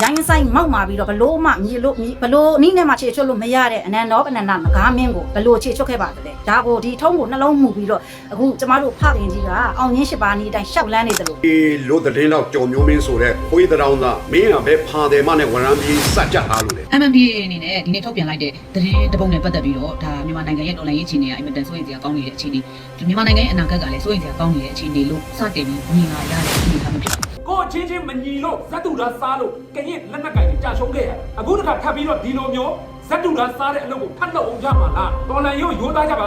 ရိုင်းဆိုင်မောက်မာပြီးတော့ဘလို့မှမြေလို့ဘလို့နီးနဲ့မှခြေချွတ်လို့မရတဲ့အနန္တောပနန္ဒငကားမင်းကိုဘလို့ခြေချွတ်ခဲ့ပါတယ်ဒါကိုဒီထုံးကိုနှလုံးမူပြီးတော့အခုကျမတို့ဖခင်ကြီးကအောင်ရင်း၈ပါးနီးတိုင်းရှောက်လန်းနေတယ်လို့လို့တဲ့င်းတော့ကြော်မျိုးမင်းဆိုတဲ့ခွေးတောင်သားမင်းကပဲဖာတယ်မနဲ့ဝရမ်းပြီးစကြထားလို့လေ MMDA အနေနဲ့ဒီနေ့ထုတ်ပြန်လိုက်တဲ့သတင်းတပုံနဲ့ပတ်သက်ပြီးတော့ဒါမြန်မာနိုင်ငံရဲ့တော်လှန်ရေးအခြေအနေကအင်မတန်စိုးရိမ်စရာကောင်းနေတဲ့အခြေအနေမြန်မာနိုင်ငံရဲ့အနာဂတ်ကလည်းစိုးရိမ်စရာကောင်းနေတဲ့အခြေအနေလို့စတင်ပြီးမြင်လာရတဲ့အခြေအနေမျိုးဖြစ်ပါတယ်ကိုချင်းချင်းမညီလို့ဇက်တူတာစားလို့ကရင်လက်နက်ကင်ကြာရှုံးခဲ့ရအခုတခါထပ်ပြီးတော့ဒီလိုမျိုးဇက်တူတာစားတဲ့အလုပ်ကိုဖတ်လို့အောင်ကြမှာလားတော်လန်ရိုးရိုးသားကြပါ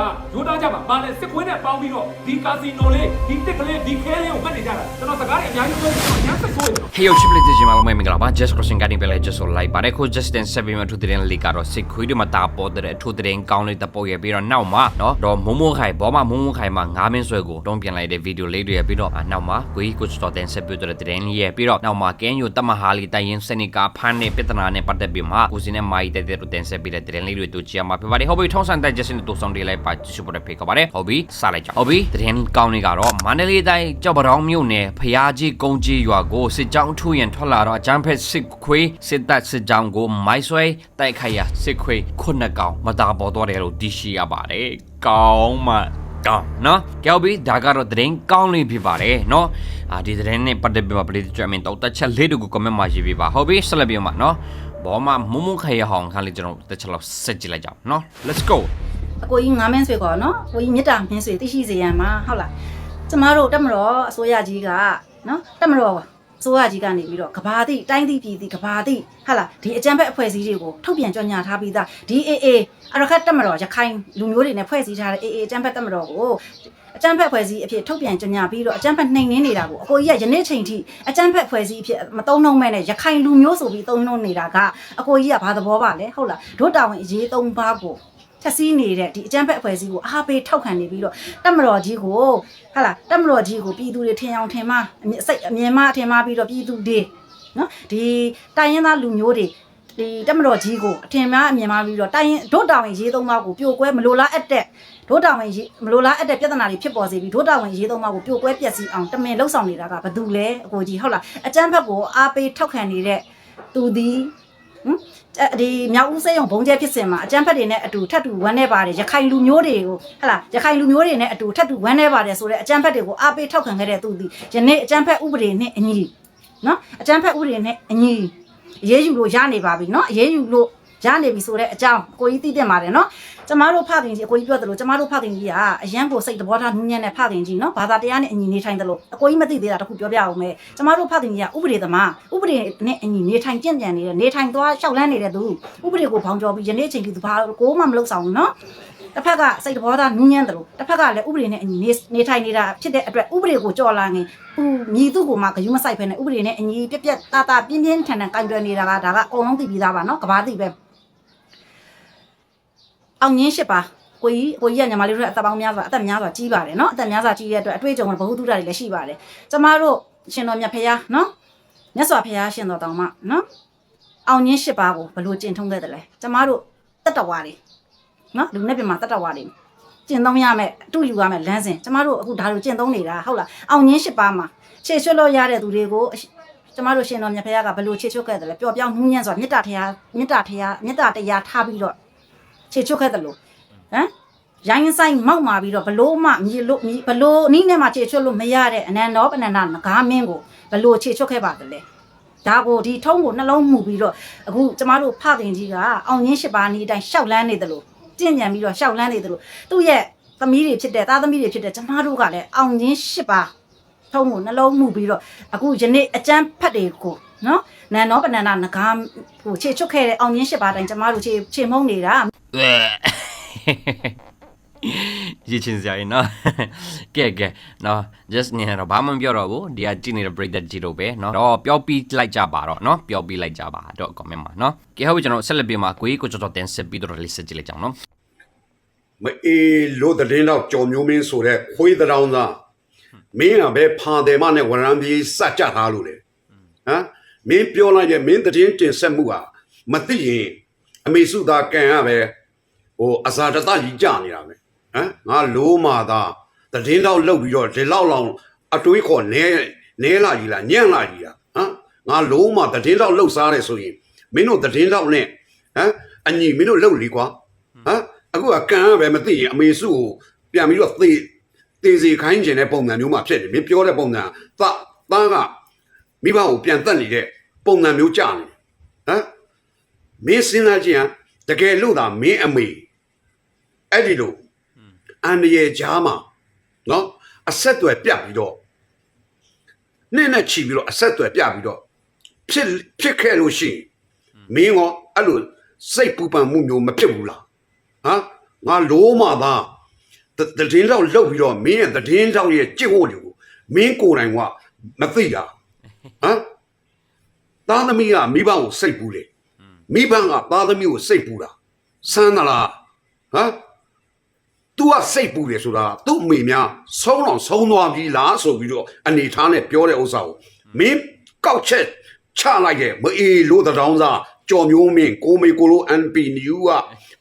ဘာလဲစစ်ခွေးနဲ့ပေါင်းပြီးတော့ဒီကာစီနိုလေးဒီတစ်ကလေးဒီခဲလေးကိုမှတ်နေကြတာကျွန်တော်စကားတွေအများကြီးပြောပြီးတော့ညစိတ်ဆိုးတယ် Hey yo chiplet de jimalo me mingala ba just crossing guiding pele just so like bare ko just den seven ma thu den li ka ro sik khui de ma ta po de thu den kaung le ta po ye pi ro naw ma no do momo khai bo ma momo khai ma 9 min swe ko ton pian lai de video လေးတွေpi ro naw ma koi ko sto den set pi de den li ye pi ro naw ma ken yo ta ma ha li ta yin senika phan ne pitana ne pat de pi ma ko sin ne mai de de den set pi de denလေးတွေတူချီမှာဖြစ်ပါတယ်ဟုတ်ပြီထုံးစံတဲ့ just နဲ့တူဆောင်တွေလိုက်ပါချစ်ဖို့ဖိတ်ခေါ်ပါတယ်ဟုတ်ပြီစလိုက်ကြဟုတ်ပြီden kaung လေးကတော့မန္တလေးတိုင်းကြောက်ပတောင်မြို့နယ်ဖျားကြီးကုန်းကြီးရွာကိုစစ်ကြောင်းထူရင်ထွက်လာတော့အကျန်းဖက်စစ်ခွေးစစ်တပ်စစ်ကြောင်းကိုမိုင်းဆွဲတိုက်ခိုက်ရစစ်ခွေးခုနှစ်ကောင်မတာပေါ်တော့တယ်လို့သိရှိရပါတယ်ကောင်းမှကောင်းနော်ကြောက်ပြီဒါကတော့သတင်းကောင်းလေးဖြစ်ပါတယ်နော်ဒီသတင်းနဲ့ပတ်သက်ပြီးမှပရိသတ်ကြမင်းတော့တစ်ချက်လေးတူကို comment မှာရေးပေးပါဟုတ်ပြီဆက်လက်ပြီးမှနော်ဘောမမုံမခရဟောင်းခါလေးကျွန်တော်တစ်ချက်လောက်ဆက်ကြည့်လိုက်ကြအောင်နော် let's go အကိုကြီး9မင်းဆွေခေါ်နော်ကိုကြီးမြတ်တာမင်းဆွေသိရှိစေရန်မှာဟုတ်လားကျမတို့တက်မတော်အစိုးရကြီးကနော်တက်မတော်အစိုးရကြီးကနေပြီးတော့ကဘာတိတိုင်းတိပြည်တိကဘာတိဟာလားဒီအကြမ်းဖက်အဖွဲ့အစည်းတွေကိုထုတ်ပြန်ကြော်ညာထားပြီးသားဒီ AA အရခတ်တက်မတော်ရခိုင်လူမျိုးတွေနဲ့ဖွဲ့စည်းထားတဲ့ AA အကြမ်းဖက်တက်မတော်ကိုအကြမ်းဖက်ဖွဲ့စည်းအဖြစ်ထုတ်ပြန်ကြော်ညာပြီးတော့အကြမ်းဖက်နှိမ်နင်းနေတာကိုအကိုကြီးကယနေ့ချိန်ထိအကြမ်းဖက်ဖွဲ့စည်းအဖြစ်မတုံးနှုံမဲ့နဲ့ရခိုင်လူမျိုးဆိုပြီးတုံးနှုံနေတာကအကိုကြီးကဘာသဘောပါလဲဟုတ်လားဒုတာဝန်အရေး3ပါးကိုချက်စီးနေတဲ့ဒီအကြမ်းဖက်အဖွဲ့အစည်းကိုအားပေးထောက်ခံနေပြီးတော့တက်မတော်ကြီးကိုဟာလားတက်မတော်ကြီးကိုပြည်သူတွေထင်အောင်ထင်မှာစိတ်အမြင်မှထင်မှာပြီးတော့ပြည်သူတွေနော်ဒီတိုင်းရင်းသားလူမျိုးတွေဒီတက်မတော်ကြီးကိုအထင်မှာအမြင်မှာပြီးတော့တိုင်းဒုတာဝန်ရေး3ပါးကိုပြိုကွဲမလိုလားအပ်တဲ့ဒုတာဝန်ရေးမလိုလားအပ်တဲ့ပြဿနာတွေဖြစ်ပေါ်စေပြီးဒုတာဝန်ရေး3ပါးကိုပြိုကွဲပျက်စီးအောင်တမင်လှုပ်ဆောင်နေတာကဘာတူလဲအကိုကြီးဟုတ်လားအကြမ်းဖက်ကိုအားပေးထောက်ခံနေတဲ့သူသည်ဒီမြောက်ဦးစိတ်ရုံဘုံကျဲဖြစ်စင်မှာအကြမ်းဖက်တွေနဲ့အတူထပ်တူဝမ်းနေပါတယ်ရခိုင်လူမျိုးတွေကိုဟလာရခိုင်လူမျိုးတွေနဲ့အတူထပ်တူဝမ်းနေပါတယ်ဆိုတဲ့အကြမ်းဖက်တွေကိုအားပေးထောက်ခံခဲ့တဲ့သူသည်ယနေ့အကြမ်းဖက်ဥပဒေနဲ့အညီနော်အကြမ်းဖက်ဥပဒေနဲ့အညီအရေးယူလို့ရနေပါပြီနော်အရေးယူလို့ရနေပြီဆိုတဲ့အကြောင်းကိုကြီးသိတင်ပါတယ်နော်ကျမတို့ဖခင်ကြီးအကိုကြီးပြောသလိုကျမတို့ဖခင်ကြီးကအရန်ကိုစိတ်တဘောထားနူးညံ့တဲ့ဖခင်ကြီးနော်ဘာသာတရားနဲ့အညီနေထိုင်တယ်လို့အကိုကြီးမသိသေးတာတခုပြောပြအောင်မယ်ကျမတို့ဖခင်ကြီးကဥပဒေသမားဥပဒေနဲ့အညီနေထိုင်ကြံ့ကြံ့နေတဲ့နေထိုင်သွားလျှောက်လန်းနေတဲ့သူဥပဒေကိုဘောင်ကျော်ပြီးယနေ့အချိန်ကြီးသူဘာကိုမှမလုပ်ဆောင်ဘူးနော်တစ်ဖက်ကစိတ်တဘောသားနူးညံ့တယ်လို့တစ်ဖက်ကလည်းဥပဒေနဲ့အညီနေထိုင်နေတာဖြစ်တဲ့အတွက်ဥပဒေကိုကြော်လာရင်မြည်သူ့ကိုမှဂယုမဆိုင်ဖဲနဲ့ဥပဒေနဲ့အညီပြက်ပြက်တာပြင်းပြင်းထန်ထန်ကင်တွယ်နေတာကဒါကအကုန်လုံးသိပြီးသားပါနော်ကဘာသိပဲအောင်ရင်း8ပါကိုကြီးကညီမလေးတို့အသက်ပေါင်းများစွာအသက်များစွာကြီးပါတယ်နော်အသက်များစွာကြီးတဲ့အတွက်အတွေ့အကြုံကဘ ഹു တုဒ္ဒတွေလည်းရှိပါတယ်ကျမတို့ရှင်တော်မြတ်ဖရာနော်မြတ်စွာဘုရားရှင်တော်တောင်မှနော်အောင်ရင်း8ပါကိုဘလို့ကျင့်ထုံးခဲ့တယ်လဲကျမတို့တတ္တဝါတွေနော်လူနဲ့ပြမတတ္တဝါတွေကျင့်သုံးရမယ်အတူယူရမယ်လမ်းစဉ်ကျမတို့အခုဒါလိုကျင့်သုံးနေတာဟုတ်လားအောင်ရင်း8ပါမှာခြေရွှတ်လို့ရတဲ့သူတွေကိုကျမတို့ရှင်တော်မြတ်ဖရာကဘလို့ခြေချွတ်ခဲ့တယ်လဲပျော်ပြောင်းနှူးညံ့စွာမေတ္တာတရားထားပြီးတော့ခြေချွတ်ခဲ့တယ်လို့ဟမ်ရိုင်းဆိုင်မောက်မာပြီးတော့ဘလို့မှမြေလို့ဘလို့နီးနဲ့မှခြေချွတ်လို့မရတဲ့အနန္တောပနန္ဒငကားမင်းကိုဘလို့ခြေချွတ်ခဲ့ပါတယ်လေဒါကိုဒီထုံးကိုနှလုံးမူပြီးတော့အခုကျမတို့ဖခင်ကြီးကအောင်ရင်း8ပါးနီးတိုင်းရှောက်လန်းနေတယ်လို့ကြင်ညံပြီးတော့ရှောက်လန်းနေတယ်လို့သူ့ရဲ့သမီးတွေဖြစ်တဲ့သားသမီးတွေဖြစ်တဲ့ကျမတို့ကလည်းအောင်ရင်း8ပါးထုံးကိုနှလုံးမူပြီးတော့အခုယနေ့အကျန်းဖတ်တွေကိုနော်နန္တောပနန္ဒငကားကိုခြေချွတ်ခဲ့တဲ့အောင်ရင်း8ပါးတိုင်းကျမတို့ခြေမုံနေတာရချင်းစရာရင်နော်ကဲနော် just နေတော့ဘာမှမပြောတော့ဘူးဒီကကြည့်နေတဲ့ break that ကြည့်လို့ပဲနော်တော့ပြောပြီးလိုက်ကြပါတော့နော်ပြောပြီးလိုက်ကြပါတော့ comment မှာနော်ကဲဟုတ်ပြီကျွန်တော်ဆက်လက်ပြီးမှာကိုကြီးကိုကြော်တင်ဆက်ပြီးတော့ list ကြည့်လိုက်ကြအောင်နော်မအေးလို့တဲ့င်းတော့ကြော်မျိုးမင်းဆိုတဲ့ခွေးတောင်သားမင်းကပဲဖာတယ်မနဲ့ဝရမ်းပြီးစကြထားလို့လေဟမ်မင်းပြောလိုက်တဲ့မင်းသတင်းတင်ဆက်မှုဟာမသိရင်အမေစုသားကန်ရပဲဟိုအစာတသကြီးကြနေတာပဲဟမ်ငါလိုမာသားသတင်းတော့လှုပ်ပြီးတော့ဒီလောက်အတွေးခေါ်နဲလာကြီးလားညံ့လာကြီးလားဟမ် ငါလုံးမတည်င်းတော့လှုပ်စားတယ်ဆိုရင်မင်းတို့တည်င်းတော့နဲ့ဟမ်အညီမင်းတို့လှုပ်လီကွာဟမ်အခုကကံပဲမသိရင်အမေစုကိုပြန်ပြီးတော့သေစီခိုင်းကျင်တဲ့ပုံစံမျိုးမှဖြစ်နေမင်းပြောတဲ့ပုံစံသားကမိဘကိုပြန်တက်နေတဲ့ပုံစံမျိုးကြာနေဟမ်မင်းစဉ်းစားကြည့်ဟမ်တကယ်လို့သာမင်းအမေအဲ့ဒီလိုအန်ရရဲ့ကြားမှာနော်အဆက်တွေပြပြီးတော့နဲ့ချီပြီးတော့အဆက်တွေပြပြီးတော့ဖြစ်ခဲ့လို့ရှိရင်မင်းရောအဲ့လိုစိတ်ပူပန်မှုမျိုးမဖြစ်ဘူးလားဟမ်ငါလုံးမသားတည်င်းတော့လှုပ်ပြီးတော့မင်းရဲ့တည်င်းတော့ရဲ့ကြစ်ဝတ်တွေကိုမင်းကိုယ်တိုင်ကမသိတာဟမ်သားသမီးကမိဘကိုစိတ်ပူတယ်မိဘကသားသမီးကိုစိတ်ပူတာစမ်းသလားဟမ်तू ကစိတ်ပူတယ်ဆိုတာသူ့အမေများဆုံးသွားပြီလားဆိုပြီးတော့အနေထားနဲ့ပြောတဲ့ဥစ္စာကိုမင်းကောက်ချက်ချလိုက်ရဲ့မအေးလို့တောင်းစားကြော်မျိုးမင်းကိုမေကိုလို NP New က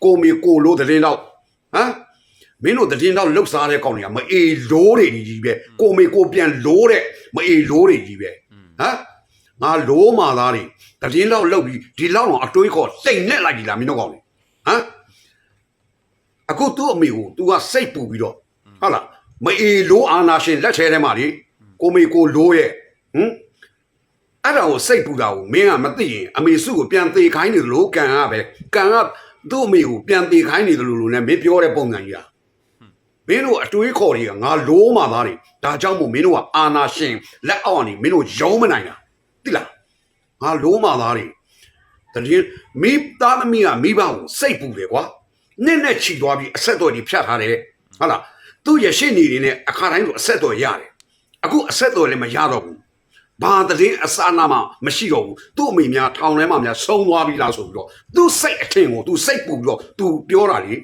ကိုမေကိုလိုတရင်တော့ဟမ်မင်းတို့တရင်တော့လှုပ်စားတဲ့ကောင်တွေကမအေးလိုးတွေကြီးပဲကိုမေကိုပြန်လိုးတဲ့မအေးလိုးတွေကြီးပဲဟမ်ငါလိုးမာသားတွေတရင်တော့လှုပ်ပြီးဒီလောက်တော့အတွေးခေါ်တိမ်နဲ့လိုက်ပြီလားမင်းတို့ကောင်တွေဟမ်အခုသူ့အမေကို तू ကစိတ်ပူပြီးတော့ဟုတ်လားမအေးလိုးအာနာရှင်လက်ထဲထဲမှာလေကိုမေကိုလိုးရဲ့ဟမ်အဲ့ဒါကိုစိတ်ပူတာကိုမင်းကမသိရင်အမေစုကိုပြန်သေးခိုင်းနေသလိုကန်ကသူ့အမေကိုပြန်သေးခိုင်းနေသလိုလိုနဲ့မင်းပြောတဲ့ပုံစံကြီးอ่ะမင်းတို့အတွေးခေါ်တွေကငါလိုးမှသားတွေဒါကြောင့်မို့မင်းတို့ကအာနာရှင်လက်အောက်ကနေမင်းတို့ယုံမနိုင်တာသိလားငါလိုးမှသားတွေတကယ်မိသားသမီးကမိဘကိုစိတ်ပူတယ်ကွာနဲ့ချီသွားပြီးအဆက်တော်ကြီးဖြတ်ထားတယ်ဟုတ်လားသူ့ရရှိနေနေအခါတိုင်းဆိုအဆက်တော်ရတယ်အခုအဆက်တော်လည်းမရတော့ဘူးဘာတည်းအစာနာမှမရှိတော့ဘူးသူ့အမေများထောင်ထဲမှာများဆုံးသွားပြီလားဆိုပြီးတော့သူ့စိတ်အထင်ကိုသူစိတ်ပူပြီးတော့သူပြောတာလေ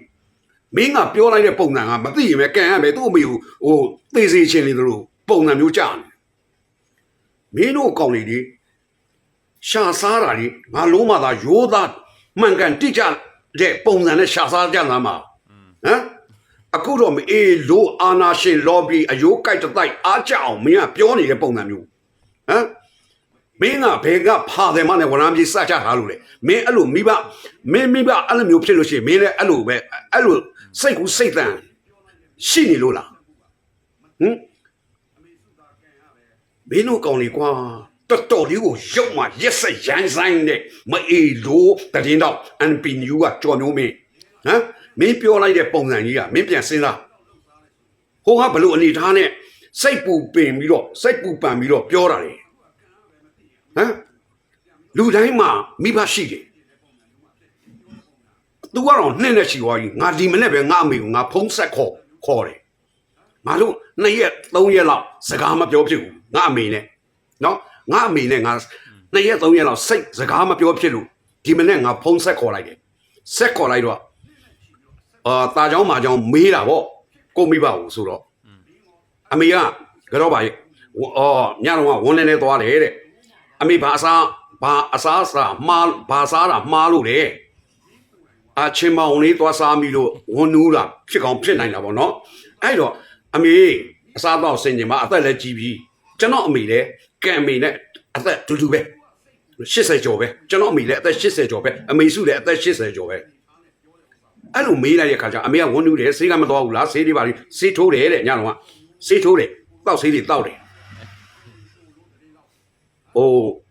မင်းကပြောလိုက်တဲ့ပုံစံကမသိရင်ပဲကန်ရမယ်သူ့အမေကိုသေစေချင်နေသလိုပုံစံမျိုးကြာနေမင်းတို့ကောင်းနေလေရှာစားတာလေငါလုံးမသာရိုးသားမှန်ကန်တိကျတဲ့ပုံစံနဲ့ရှာစားကြလားမှာဟမ်အခုတော့မအေးလို့အာနာရှင်လော်ဘီအယိုးကြိုက်တိုက်အားကြအောင်မင်းကပြောနေတဲ့ပုံစံမျိုးဟမ်မင်းကဘယ်ကဖာတယ်မနဲ့ဝရမ်းပြေးစကြထားလို့လေမင်းအဲ့လိုမိဘအဲ့လိုမျိုးဖြစ်လို့ရှိရင်မင်းလည်းအဲ့လိုပဲအဲ့လိုစိတ်ကူးစိတ်တန်ရှိနေလို့လားဟမ်မင်းတို့ကောင်းလေကွာတော်လေးကိုရုပ်မှရက်ဆက်ရမ်းဆိုင်နဲ့မအေးလို့တရင်တော့ NP New ကကြော်မျိုးမင်းဟမ်မင်းပြောလိုက်တဲ့ပုံစံကြီးကမင်းပြန်စဉ်းစားဟိုကဘလို့အနေထားနဲ့စိတ်ပူပန်ပြီးတော့ပြောတာလေဟမ်လူတိုင်းမှာမိဘရှိတယ်သူကတော့နှင်းနဲ့ချီသွားပြီငါဒီမနေ့ပဲငါအမေကိုငါဖုံးဆက်ခေါ်တယ်ငါတို့2ရက်3ရက်လောက်စကားမပြောဖြစ်ဘူးငါအမေနဲ့နော်ငါအမေနဲ့ငါ2ရက်3ရက်လောက်စိတ်စကားမပြောဖြစ်လို့ဒီမနေ့ငါဖုံးဆက်ခေါ်လိုက်တယ်ဆက်ခေါ်လိုက်တော့ตาเจ้ามาเจ้าမေးတာဗောကိုမိဘကိုဆိုတော့အမေကကတော့ပါရဲ့ညတော့ဝန်းနေသွားတယ်တဲ့အမေဘာအစားမှားလို့လေအချင်းမောင်လေးသွားစားမိလို့ဝန်နူးလာဖြစ်ကောင်းဖြစ်နိုင်တာဗောနော်အဲ့တော့အမေအစားတော့ဆင်ကျင်မှာအသက်လည်းကြီးပြီကျွန်တော်အမေလည်းကံအမေနဲ့အသက်တူတူပဲ80ကျော်ပဲကျွန်တော်အမေလည်းအသက်80ကျော်ပဲအမေစုလည်းအသက်80ကျော်ပဲအဲ့လိုမေးလိုက်တဲ့ခါကျအမေကဝန်နူးတယ်ဆေးကမတော်ဘူးလားဆေးတွေပါလိဆေးထိုးတယ်တဲ့ညတော့ဆေးထိုးတယ်တောက်ဆေးတွေတောက်တယ်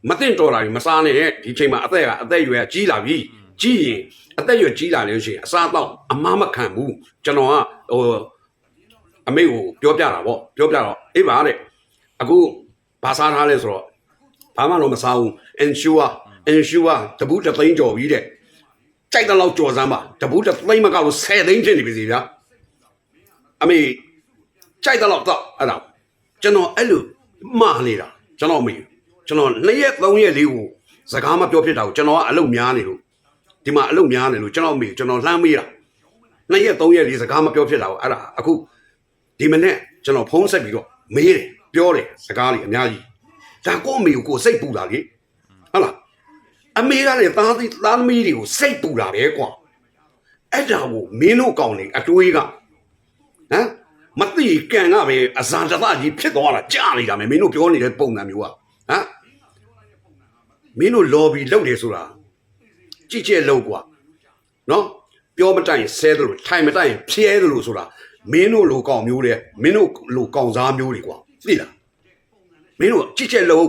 မသိတော်လာပြီမစားနဲ့ဒီချိန်မှာအသက်ရွယ်ကြီးလာပြီကြီးရင်အသက်ရွယ်ကြီးလာလို့ရှိရင်အစားတော့အမားမခံဘူးကျွန်တော်ကအမေကိုပြောပြတာဗောပြောပြတော့အေးပါတဲ့အခုဘာစားထားလဲဆိုတော့ဘာမှတော့မစားဘူး ensure တပူးတသိန်းကျော်ပြီတဲ့ကြိုက်တဲ့လောက်ကြော်စမ်းပါတပူးတသိန်းမကောက်လို့10သိန်းဖြစ်နေပြီစီဗျာအမေကြိုက်တဲ့လောက်တော့အဲ့ဒါကျွန်တော်အဲ့လိုမှားနေတာကျွန်တော်2ရက်3ရက်လေးကိုစကားမပြောဖြစ်တာကိုကျွန်တော်ကအလုပ်များနေလို့ဒီမှာအလုပ်များနေလို့ကျွန်တော်လှမ်းမေးတာ2ရက်3ရက်လေးစကားမပြောဖြစ်တာကိုအဲ့ဒါအခုဒီမနေ့ကျွန်တော်ဖုန်းဆက်ပြီးတော့မေးတယ်ပြောတယ်စကားလေးအများကြီးဒါကိုအမေကိုစိတ်ပူတာလေဟုတ်လားအမေကလည်းသားသမီးတွေကိုစိတ်ပူတာပဲကွာအဲ့ဒါကိုမင်းတို့ကောင်းနေအတွေးကဟမ်မသိကန်ကပဲအဇာတသကြီးဖြစ်သွားတာကြားနေတာမင်းတို့ပြောနေတဲ့ပုံစံမျိုးကဟမ် မင်းတို့ lobby လုပ်တယ်ဆိုတာကြည့်ကြဲလုံးกว่าနော်ပြောမတိုင်ဆဲသလိုထိုင်မတိုင်ဖြဲသလိုဆိုတာမင်းတို့လိုကောင်မျိုးတွေမင်းတို့လိုကောင်စားမျိုးတွေกว่าသိလားမင်းတို့ကြည့်ကြဲလုံ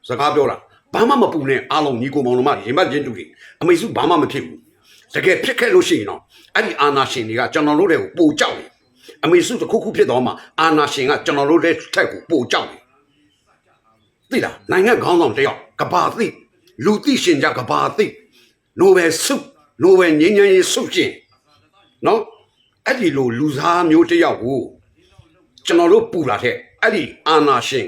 းစကားပြောတာဘာမှမပူနဲ့အားလုံးညီကိုမောင်တို့မှရင်မချင်းတူတွေအမေစုဘာမှမဖြစ်ဘူးတကယ်ဖြစ်ခဲ့လို့ရှိရင်တော့အဲ့ဒီအာနာရှင်တွေကကျွန်တော်တို့တွေကိုပို့ကြောက်တယ်အမေစုတစ်ခုခုဖြစ်တော့မှအာနာရှင်ကကျွန်တော်တို့တဲ့ထက်ကိုပို့ကြောက်တယ်သိလားနိုင်ငံခေါင်းဆောင်တယောက်ကဘာသိလူသိရှင်ကြကဘာသိနိုဘယ်ဆုနိုဘယ်ငင်းငင်းရေးဆုရှင်နော်အဲ့ဒီလိုလူစားမျိုးတယောက်ကိုကျွန်တော်တို့ပူလာတဲ့အဲ့ဒီအာနာရှင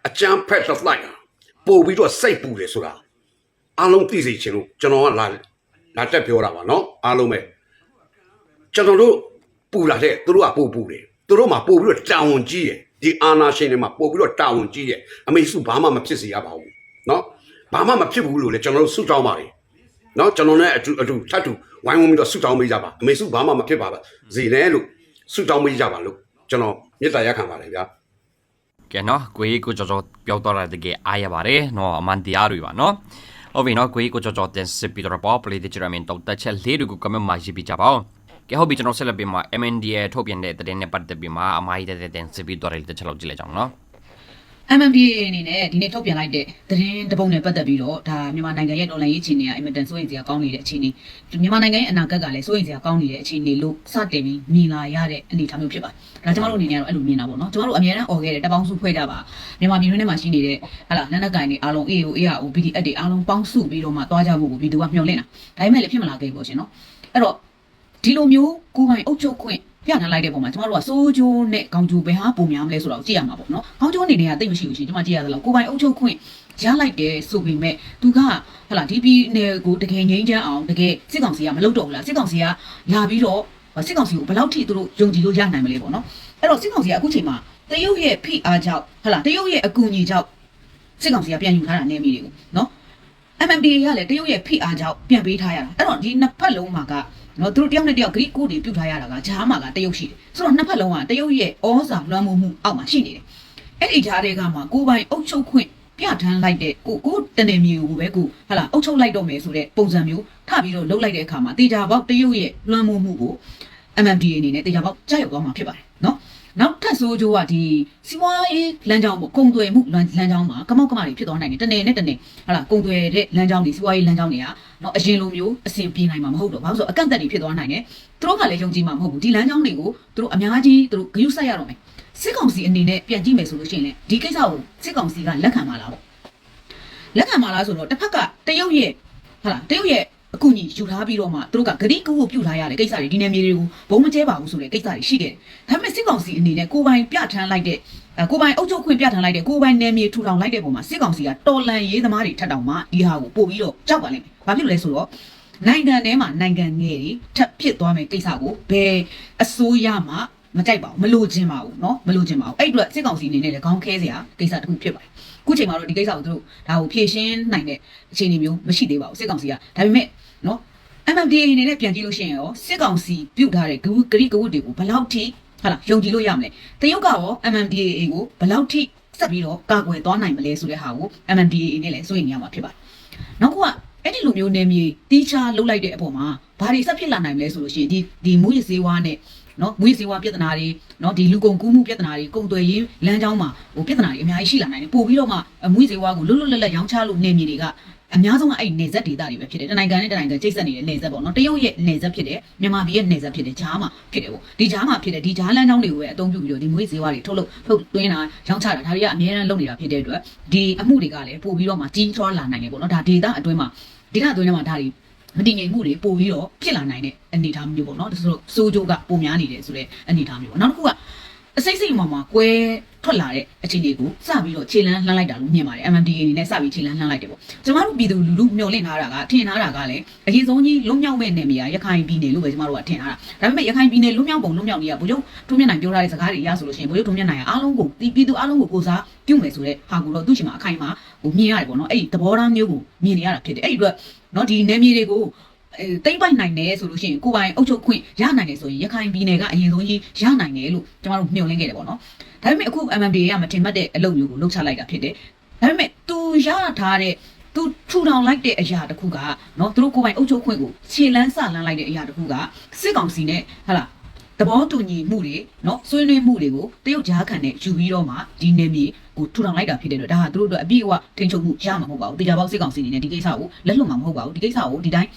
်အကြမ်းဖက်တော့လိုက်ပို့ပြီးတော့စိတ်ပူတယ်ဆိုတာအားလုံးသိစေချင်လို့ကျွန်တော်ကလာတက်ပြောတာပါနော်အားလုံးပဲကျွန်တော်တို့ပူလာတဲ့သူတို့ကပို့ပူတယ်သူတို့မှပို့ပြီးတော့တာဝန်ကြီးတယ်ဒီအာနာရှင်တွေမှာပို့ပြီးတော့တာဝန်ကြီးတယ်အမေစုဘာမှမဖြစ်စေရပါဘူးနော်ဘာမှမဖြစ်ဘူးလို့လေကျွန်တော်တို့ဆုတောင်းပါတယ်နော်ကျွန်တော်နဲ့အတူထပ်တူဝိုင်းဝန်းပြီးတော့ဆုတောင်းပေးကြပါအမေစုဘာမှမဖြစ်ပါဘူးဇေနဲ့လို့ဆုတောင်းပေးကြပါလို့ကျွန်တော်မေတ္တာရက်ခံပါတယ်ဗျာကဲနော်ကိုကြီးကိုကြောကြောပြောတော့တဲ့ကအားရပါတယ်နော်အမှန်တရားတွေပါနော်ဟုတ်ပြီနော်ကိုကြီးကိုကြောကြောတင်စစ်ပြီးတော့ပေါ်ပလေးတဲ့ချရမင်တော့တက်ချက်လေးတွေကိုကမမရှိပြကြပါဦးကဲဟုတ်ပြီကျွန်တော်ဆက်လက်ပြီးမှ MNDA ထုတ်ပြန်တဲ့တဲ့နဲ့ပတ်သက်ပြီးမှအမိုင်းတဲ့တင်စစ်ပြီးတော့တဲ့ချက်လောက်ကြည့်လိုက်ကြအောင်နော်MMDA အနေနဲ့ဒီနေ့ထုတ်ပြန်လိုက်တဲ့သတင်းတပုတ်နဲ့ပတ်သက်ပြီးတော့ဒါမြန်မာနိုင်ငံရဲ့တော်လှန်ရေးအခြေအနေကအင်မတန်စိုးရိမ်စရာကောင်းနေတဲ့အခြေအနေမြန်မာနိုင်ငံရဲ့အနာဂတ်ကလည်းစိုးရိမ်စရာကောင်းနေတဲ့အခြေအနေလို့စတင်ပြီးမြင်လာရတဲ့အနေအထားမျိုးဖြစ်ပါတယ်။ဒါကျွန်တော်တို့အနေနဲ့ကတော့အဲ့လိုမြင်တာပေါ့နော်။ကျွန်တော်တို့အများအားအော်ခဲ့တဲ့တပေါင်းစုဖွဲ့ကြပါမြန်မာပြည်တွင်းထဲမှာရှိနေတဲ့ဟာလာလက်နက်ကိုင်တွေအားလုံး AO ARO BDF တွေအားလုံးပေါင်းစုပြီးတော့မှတွားကြဖို့ကိုပြည်သူကမျှော်လင့်တာ။ဒါပေမဲ့လည်းဖြစ်မလာခဲ့ဘူးရှင်နော်။အဲ့တော့ဒီလိုမျိုးကိုယ်ပိုင်အုပ်ချုပ်ခွင့်ပြထားလိုက်တဲ့ပုံမှာကျွန်တော်တို့ကစိုးကျိုးနဲ့ကောင်းကျိုးပဲဟာပုံများမလဲဆိုတော့ကြည့်ရမှာပေါ့နော်။ကောင်းကျိုးအနေနဲ့ကတိတ်မရှိဘူးရှင်ကျွန်မကြည့်ရသလောက်ကိုယ်ပိုင်အုပ်ချုပ်ခွင့်ရလိုက်တယ်ဆိုပေမဲ့သူကဟလာဒီပြည်နယ်ကိုတကယ်ငြိမ်းချမ်းအောင်တကယ်စစ်ကောင်စီကမလုပ်တော့ဘူးလားစစ်ကောင်စီကလာပြီးတော့စစ်ကောင်စီကိုဘယ်လောက်ထိသူတို့ယုံကြည်လို့ရနိုင်မလဲပေါ့နော်။အဲ့တော့စစ်ကောင်စီကအခုချိန်မှာတရုတ်ရဲ့ဖိအားကြောင့်ဟလာတရုတ်ရဲ့အကူအညီကြောင့်စစ်ကောင်စီကပြန်ယူထားတာနေမိတွေကိုနော် MMDA ကလည်းတရုတ်ရဲ့ဖိအားကြောင့်ပြန်ပေးထားရတာအဲ့တော့ဒီနှစ်ဖက်လုံးမှာကနော်သူတို့တယောက်နဲ့တယောက်ဂရိကိုတွေပြုတ်ထားရတာကဂျားမှာကတရုတ်ရှိတယ်ဆိုတော့နှစ်ဖက်လုံးကတရုတ်ရဲ့ဩဇာလွှမ်းမိုးမှုအောက်မှာရှိနေတယ်အဲ့ဒီဂျားတွေကမှကိုပိုင်အုပ်ချုပ်ခွင့်ပြဋ္ဌာန်းလိုက်တဲ့ကိုတနေမျိုးကိုပဲကိုဟာလာအုပ်ချုပ်လိုက်တော့မယ်ဆိုတဲ့ပုံစံမျိုးထပြီးတော့လုပ်လိုက်တဲ့အခါမှာတေချာပေါက်တရုတ်ရဲ့လွှမ်းမိုးမှုကို MMDA အနေနဲ့တေချာပေါက်ကြားရောက်သွားမှာဖြစ်ပါတယ်နော်နောက်ထပ်ဆိုးကျိုးကဒီစီးပွားရေးလမ်းကြောင်းပေါ့ကုန်သွယ်မှုလမ်းကြောင်းမှာကမောက်ကမတွေဖြစ်သွားနိုင်တယ်တနေနဲ့တနေဟာလာကုန်သွယ်တဲ့လမ်းကြောင်းတွေစီးပွားရေးလမ်းကြောင်းတွေကနော်အရင်လိုမျိုးအဆင်ပြေနိုင်မှာမဟုတ်တော့ဘာလို့ဆိုအကန့်အသတ်တွေဖြစ်သွားနိုင်တယ်သူတို့ကလည်းယုံကြည်မှာမဟုတ်ဘူးဒီလမ်းကြောင်းတွေကိုသူတို့အများကြီးသူတို့ဂရုစိုက်ရတော့မယ်စစ်ကောင်စီအနေနဲ့ပြန်ကြည့်မယ်ဆိုလို့ရှိရင်လည်းဒီကိစ္စကိုစစ်ကောင်စီကလက်ခံမှာလားပေါ့လက်ခံမှာလားဆိုတော့တစ်ဖက်ကတရုတ်ရဲ့ဟာလာတရုတ်ရဲ့အကူအညီယူထားပြီးတော့မှသူတို့ကဂတိကူကိုပြုတ်ထားရတဲ့ကိစ္စတွေဒီနယ်မြေတွေကိုဘုံမကျဲပါဘူးဆိုတဲ့ကိစ္စတွေရှိခဲ့တယ်။ဒါပေမဲ့စစ်ကောင်စီအနေနဲ့ကိုပိုင်ပြဋ္ဌာန်းလိုက်တဲ့ကိုပိုင်အုပ်ချုပ်ခွင့်ပြဋ္ဌာန်းလိုက်တဲ့ကိုပိုင်နယ်မြေထူထောင်လိုက်တဲ့ပုံမှာစစ်ကောင်စီကတော်လန်ရေးသမားတွေထပ်တောင်မှဒီဟာကိုပို့ပြီးတော့ကြောက်ပါလိမ့်မယ်။ဘာဖြစ်လို့လဲဆိုတော့နိုင်ငံထဲမှာနိုင်ငံငယ်တွေထပ်ဖြစ်သွားမယ်ကိစ္စကိုဘယ်အစိုးရမှမကြိုက်ပါဘူးမလိုချင်ပါဘူးเนาะမလိုချင်ပါဘူးအဲ့အတွက်စစ်ကောင်စီအနေနဲ့လည်းခေါင်းခဲစရာကိစ္စတစ်ခုဖြစ်ပါတယ်ခုချိန်မှာတော့ဒီကိစ္စကိုသူတို့ဒါကိုဖြေရှင်းနိုင်တဲ့အခြေအနေမျိုးမရှိသေးပါဘူးစစ်ကောင်စီကဒါပေမဲ့เนาะMMDA အနေနဲ့ပြန်ကြည့်လို့ရှိရင်ရောစစ်ကောင်စီပြုတ်ထားတဲ့ဂရိကဝတ်တွေကိုဘယ်လောက်ထိဟာလားယုံကြည်လို့ရမလဲတရုတ်ကရော MMDA ကိုဘယ်လောက်ထိဆက်ပြီးတော့ကာကွယ်သွားနိုင်မလဲဆိုတဲ့ဟာကို MMDA နဲ့လည်းစိုးရိမ်နေရမှာဖြစ်ပါတယ်နောက်ကအဲ့ဒီလိုမျိုးနယ်မြေတီးခြားလှုပ်လိုက်တဲ့အပေါ်မှာဘာတွေဆက်ဖြစ်လာနိုင်မလဲဆိုလို့ရှိရင်ဒီမူရစေဝါနဲ့နော်မွေးစေဝါပြဿနာတွေနော်ဒီလူကုန်ကူးမှုပြဿနာတွေကုန်သွယ်ရေးလမ်းကြောင်းမှာဟိုပြဿနာတွေအများကြီးရှိလာနိုင်တယ်ပို့ပြီးတော့မှမွေးစေဝါကိုလွတ်လွတ်လပ်လပ်ရောင်းချလို့နေမြေတွေကအများဆုံးကအဲ့နေဆက်ဒေတာတွေပဲဖြစ်တယ်တနိုင်ငံနဲ့တနိုင်ငံချိတ်ဆက်နေတဲ့နေဆက်ပေါ့နော်တရုတ်ရဲ့နေဆက်ဖြစ်တယ်မြန်မာပြည်ရဲ့နေဆက်ဖြစ်တယ်ဂျားမှာဖြစ်တယ်ပေါ့ဒီဂျားမှာဖြစ်တယ်ဒီဂျားလမ်းကြောင်းတွေကိုပဲအသုံးပြုပြီးတော့ဒီမွေးစေဝါတွေထုတ်သွင်းတာရောင်းချတာဒါတွေကအများအားလုပ်နေတာဖြစ်တဲ့အတွက်ဒီအမှုတွေကလည်းပို့ပြီးတော့မှကြီးထွားလာနိုင်တယ်ပေါ့နော်ဒါဒေတာအတွင်းမှာဒေတာအတွင်းထဲမှာဒါတွေမတည်ငြိမ်မှုတွေပို့ပြီးတော့ဖြစ်လာနိုင်တဲ့အနေအထားမျိုးပေါ့နော်ဒါဆိုတော့စိုးကျိုးကပိုများနေတယ်ဆိုတဲ့အနေအထားမျိုးပေါ့နောက်တစ်ခုကအစိမ့်စိမ့်မှာကွဲထွက်လာတဲ့အခြေအနေကိုစပြီးတော့ခြေလန်းလှမ်းလိုက်တာလို့မြင်ပါတယ် MMDA အနေနဲ့စပြီးခြေလန်းလှမ်းလိုက်တယ်ပေါ့ကျမတို့ပြည်သူလူမျှော်လင့်ထားတာကထင်ထားတာကလည်းအရင်ဆုံးကြီးလွတ်မြောက်မဲ့နယ်မြေကရခိုင်ပြည်နယ်လို့ပဲကျမတို့ကထင်ထားတာဒါပေမဲ့ရခိုင်ပြည်နယ်လွတ်မြောက်ပုံလွတ်မြောက်နေရဘိုးချုပ်ထုံးမြတ်နိုင်ပြောထားတဲ့စကားတွေရဆိုလို့ရှိရင်ဘိုးချုပ်ထုံးမြတ်နိုင်ကအားလုံးကိုပြည်သူအားလုံးကိုကိုစားပြုမယ်ဆိုတဲ့ဟာကိုတော့သူ့ရှင်မှာအခိုင်အမာဟိုမြင်ရတယ်ပေါ့နော်အဲ့ဒီသဘောထားမျိုးကိုမြင်နေရတာဖြစ်တယ်အဲ့ဒီအတွက်နော်ဒီနယ်မြေတွေကိုတိမ့်ပိုက်နိုင်တယ်ဆိုလို့ရှိရင်ကိုပိုင်အုပ်ချုပ်ခွင့်ရနိုင်တယ်ဆိုရင်ရခိုင်ပြည်နယ်ကအရင်ဆုံးကြီးရနိုင်တယ်လို့ကျမတို့မျှော်လင့်ခဲ့တယ်ပေါ့နော်ဒါပေမဲ့အခု MMDA ကမတင်မှတ်တဲ့အလုပ်မျိုးကိုလုပ်ချလိုက်တာဖြစ်တယ်ဒါပေမဲ့သူရထားတဲ့ သူထူထောင်လိုက်တဲ့အရာတစ်ခုကနော်သူတို့ကိုယ်ပိုင်အုပ်ချုပ်ခွင့်ကိုခြေလန်းစလန်းလိုက်တဲ့အရာတစ်ခုကစစ်ကောင်စီနဲ့ဟလာသဘောတူညီမှုတွေနော်ဆွေးနွေးမှုတွေကိုတရုတ်ကြားခံနဲ့ယူပြီးတော့မှဒီနေမြေကိုထူထောင်လိုက်တာဖြစ်တဲ့အတွက်ဒါဟာသူတို့အတွက်အပြည့်အဝထိန်းချုပ်မှုရမှာမဟုတ်ပါဘူးတရားပေါက်စစ်ကောင်စီအနေနဲ့ဒီကိစ္စကိုလက်လွတ်မှာမဟုတ်ပါဘူးဒီကိစ္စကိုဒီတိုင်း